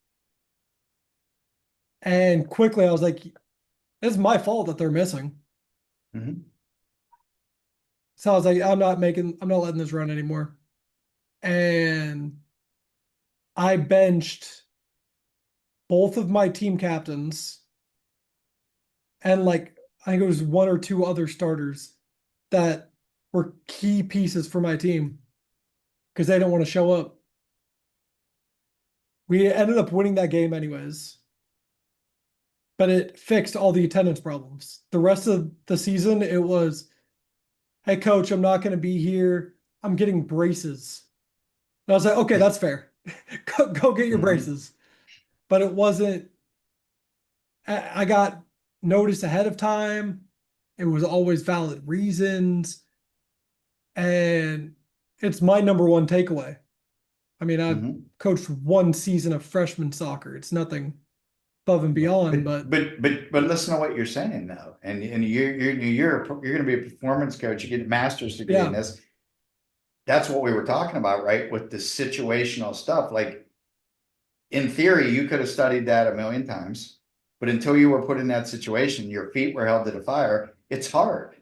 And quickly I was like, it's my fault that they're missing. Mhm. So I was like, I'm not letting this run anymore. And I benched both of my team captains and like I think it was 1 or 2 other starters that were key pieces for my team because they don't want to show up. We ended up winning that game anyways, but it fixed all the attendance problems. The rest of the season, it was, hey, coach, I'm not going to be here. I'm getting braces. And I was like, okay, that's fair. Go get your Mhm. braces. But it wasn't, I got notice ahead of time. It was always valid reasons. And it's my number one takeaway. I mean, I've Mhm. coached 1 season of freshman soccer. It's nothing above and beyond, but But listen to what you're saying though, and you're going to be a performance coach. You get a master's degree in yeah, this. That's what we were talking about, right? With the situational stuff. Like in theory, you could have studied that a million times, but until you were put in that situation, your feet were held to the fire. It's hard,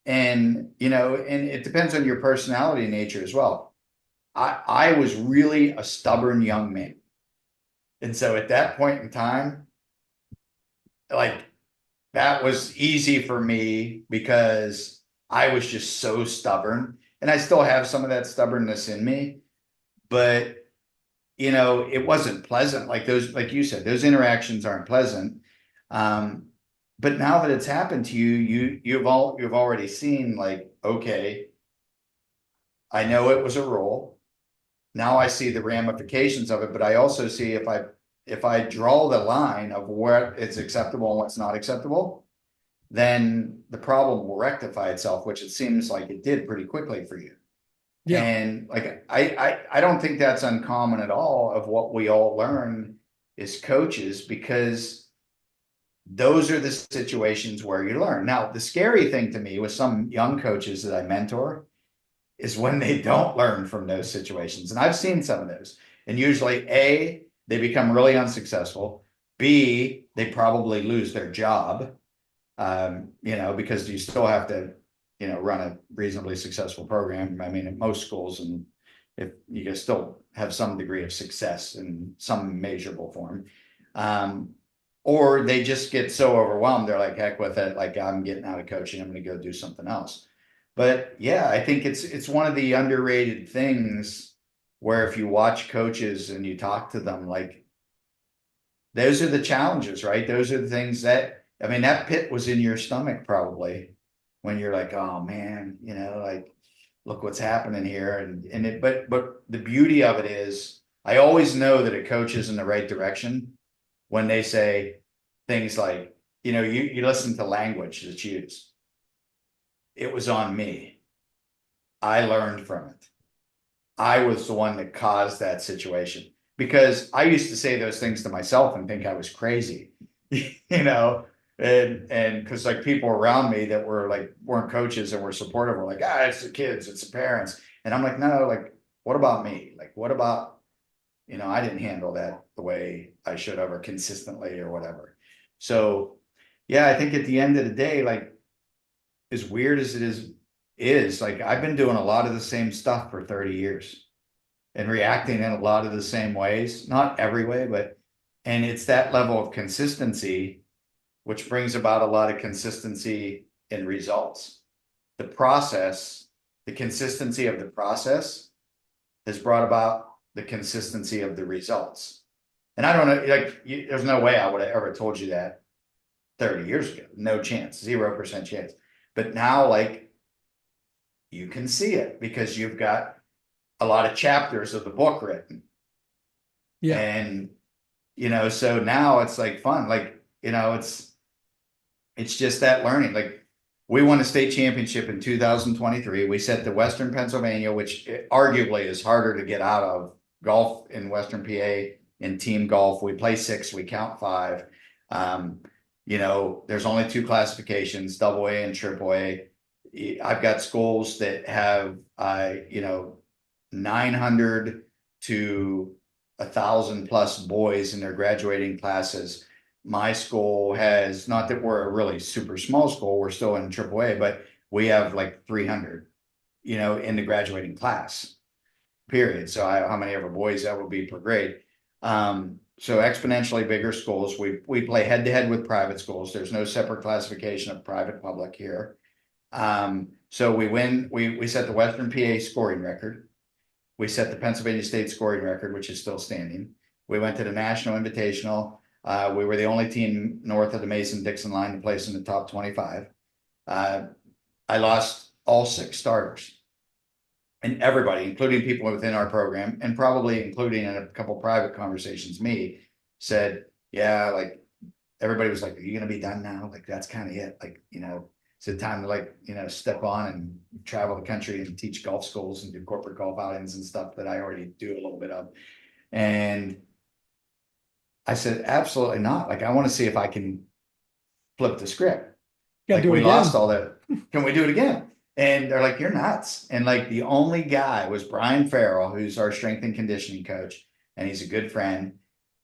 and and it depends on your personality nature as well. I was really a stubborn young man, and so at that point in time, like that was easy for me because I was just so stubborn. And I still have some of that stubbornness in me, but it wasn't pleasant. Like those, like you said, those interactions aren't pleasant. Um, but now that it's happened to you, you've already seen like, okay, I know it was a role. Now I see the ramifications of it, but I also see if I draw the line of what is acceptable and what's not acceptable, then the problem will rectify itself, which it seems like it did pretty quickly for you. yeah, And like I don't think that's uncommon at all of what we all learn as coaches because those are the situations where you learn. Now, the scary thing to me with some young coaches that I mentor is when they don't learn from those situations. And I've seen some of those. And usually A, they become really unsuccessful. B, they probably lose their job because you still have to, run a reasonably successful program. I mean, at most schools, and if you can still have some degree of success in some measurable form, um, or they just get so overwhelmed, they're like, heck with it. Like I'm getting out of coaching. I'm going to go do something else. But yeah, I think it's one of the underrated things where if you watch coaches and you talk to them, like those are the challenges, right? Those are the things that, I mean, that pit was in your stomach probably when you're like, oh man, like look what's happening here. But the beauty of it is I always know that a coach is in the right direction when they say things like, you listen to language that's used. It was on me. I learned from it. I was the one that caused that situation because I used to say those things to myself and think I was crazy, and because like people around me that were like weren't coaches and were supportive were like, it's the kids, it's the parents, and I'm like, no, like what about me? Like what about I didn't handle that the way I should have or consistently or whatever. So Yeah, I think at the end of the day, like as weird as it is like I've been doing a lot of the same stuff for 30 years and reacting in a lot of the same ways, not every way, but and it's that level of consistency which brings about a lot of consistency in results. The process, the consistency of the process has brought about the consistency of the results. And I don't know, like, there's no way I would have ever told you that 30 years ago. No chance, 0% chance. But now, like, you can see it because you've got a lot of chapters of the book written. Yeah. And, so now it's like fun. Like, it's just that learning. Like, we won a state championship in 2023. We set the Western Pennsylvania, which arguably is harder to get out of golf in Western PA in team golf. We play six, we count five. Um, there's only two classifications, double A and triple A. I've got schools that have, 900 to 1,000 plus boys in their graduating classes. My school has, not that we're a really super small school, we're still in AAA, but we have like 300, in the graduating class, period. So how many ever boys that would be per grade. So exponentially bigger schools. We play head to head with private schools. There's no separate classification of private public here. So we win. We set the Western PA scoring record. We set the Pennsylvania State scoring record, which is still standing. We went to the National Invitational. We were the only team north of the Mason-Dixon line to place in the top 25. I lost all six starters. And everybody, including people within our program, and probably including in a couple private conversations, me, said, yeah, like everybody was like, are you going to be done now? Like, that's kind of it. Like, it's a time to like, step on and travel the country and teach golf schools and do corporate golf outings and stuff that I already do a little bit of. And I said, absolutely not. Like, I want to see if I can flip the script. Gotta Like, do it we lost again. all that. Can we do it again? And they're like, you're nuts. And like, the only guy was Brian Farrell, who's our strength and conditioning coach. And he's a good friend.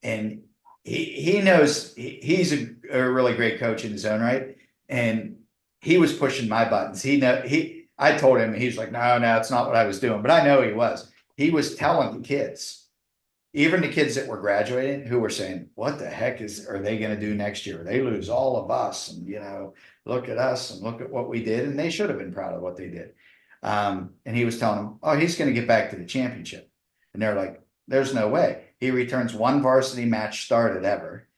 And he knows he's a really great coach in his own right. And he was pushing my buttons. I told him, he's like, no, it's not what I was doing. But I know he was. He was telling the kids, even the kids that were graduating who were saying, what the heck are they going to do next year? They lose all of us. And, look at us and look at what we did. And they should have been proud of what they did. And he was telling them, oh, he's going to get back to the championship. And they're like, there's no way. He returns one varsity match started ever.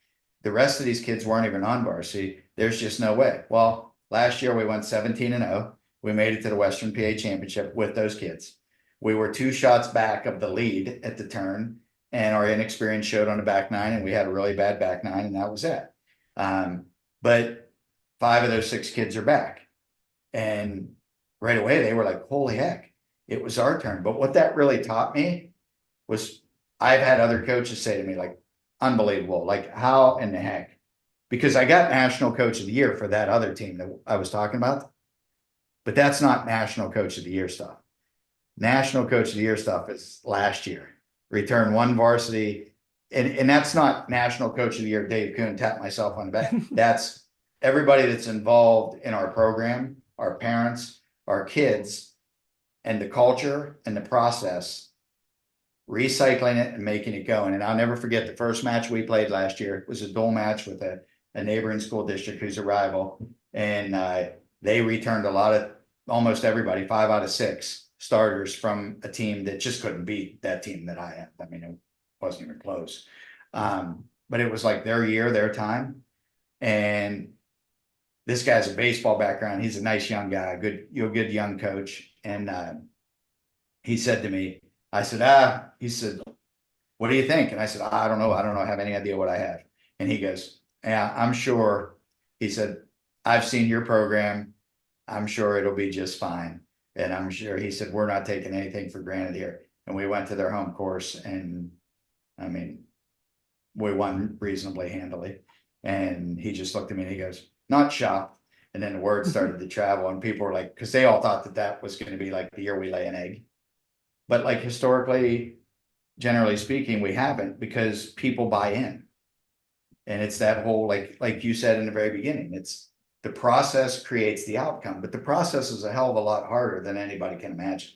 The rest of these kids weren't even on varsity. There's just no way. Well, last year we went 17-0. We made it to the Western PA Championship with those kids. We were 2 shots back of the lead at the turn, and our inexperience showed on the back nine, and we had a really bad back nine, and that was it. But 5 of those 6 kids are back. And right away they were like, holy heck, it was our turn. But what that really taught me was I've had other coaches say to me, like, unbelievable, like, how in the heck? Because I got National Coach of the Year for that other team that I was talking about, but that's not National Coach of the Year stuff. National Coach of the Year stuff is last year. Return one varsity, and that's not National Coach of the Year, Dave Kuhn, tap myself on the back. That's everybody that's involved in our program, our parents, our kids, and the culture and the process, recycling it and making it going. And I'll never forget the first match we played last year. It was a dual match with a neighboring school district who's a rival. And they returned almost everybody, 5 out of 6 starters from a team that just couldn't beat that team that I had. I mean, it wasn't even close. But it was like their year, their time. And this guy's a baseball background. He's a nice young guy, good young coach. And he said to me, he said, what do you think? And I said, I don't know. I don't know. I have any idea what I have. And he goes, yeah, I'm sure. He said, I've seen your program. I'm sure it'll be just fine. And I'm sure, he said, we're not taking anything for granted here. And we went to their home course, and I mean, we won reasonably handily. And he just looked at me and he goes, not shocked. And then the word started to travel, and people were like, because they all thought that was going to be like the year we lay an egg. But like historically, generally speaking, we haven't, because people buy in. And it's that whole, like you said in the very beginning, it's the process creates the outcome, but the process is a hell of a lot harder than anybody can imagine.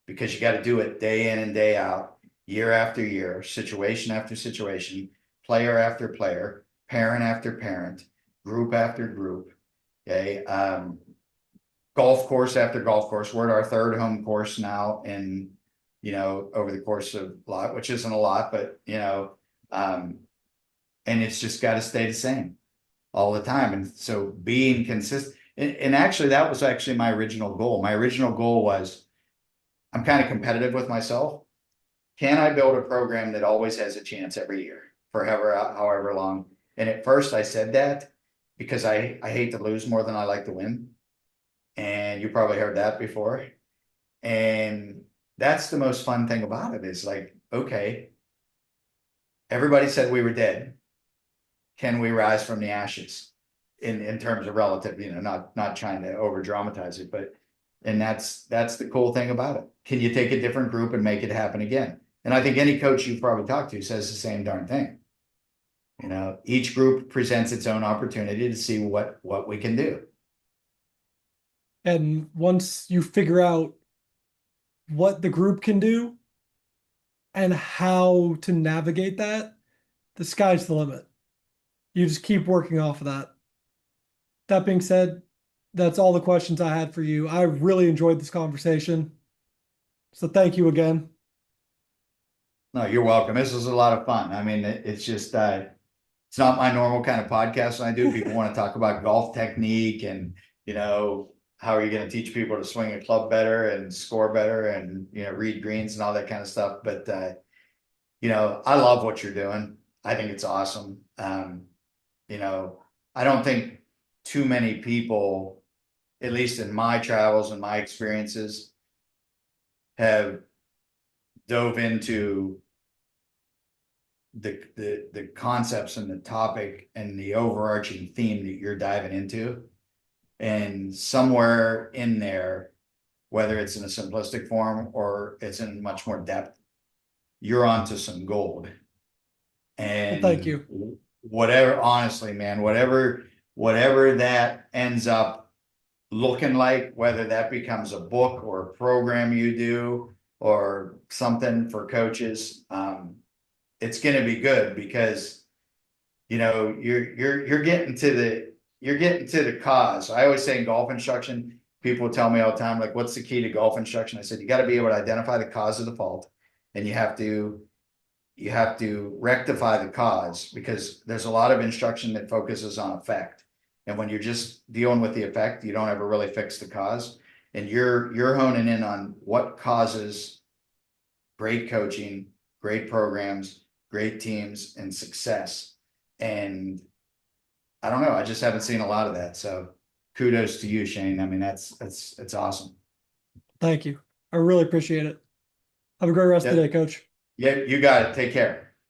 Because you got to do it day in and day out, year after year, situation after situation, player after player, parent after parent, group after group. Okay. Golf course after golf course. We're at our third home course now in, over the course of a lot, which isn't a lot, but and it's just got to stay the same all the time. And so being consistent, and actually that was actually my original goal. My original goal was I'm kind of competitive with myself. Can I build a program that always has a chance every year for however long? And at first I said that because I hate to lose more than I like to win. And you probably heard that before. And that's the most fun thing about it is like, okay, everybody said we were dead. Can we rise from the ashes in terms of relative, not trying to over dramatize it, but and that's the cool thing about it. Can you take a different group and make it happen again? And I think any coach you've probably talked to says the same darn thing. Each group presents its own opportunity to see what we can do. And once you figure out what the group can do and how to navigate that, the sky's the limit. You just keep working off of that. That being said, that's all the questions I had for you. I really enjoyed this conversation. So thank you again. No, you're welcome. This was a lot of fun. I mean, it's just it's not my normal kind of podcast I do. People want to talk about golf technique and how are you going to teach people to swing a club better and score better and read greens and all that kind of stuff. But I love what you're doing. I think it's awesome. I don't think too many people, at least in my travels and my experiences, have dove into the concepts and the topic and the overarching theme that you're diving into. And somewhere in there, whether it's in a simplistic form or it's in much more depth, you're onto some gold. Well, thank And you. whatever, honestly, man, whatever that ends up looking like, whether that becomes a book or a program you do or something for coaches, it's going to be good because you're getting to the cause. I always say in golf instruction, people tell me all the time, like, what's the key to golf instruction? I said, you got to be able to identify the cause of the fault, and you have to rectify the cause, because there's a lot of instruction that focuses on effect. And when you're just dealing with the effect, you don't ever really fix the cause. And you're honing in on what causes great coaching, great programs, great teams, and success. And I don't know, I just haven't seen a lot of that. So kudos to you, Shane. I mean, it's awesome. Thank you. I really appreciate it. Have a great rest of the Yeah, day, coach. yeah, you got it. Take care.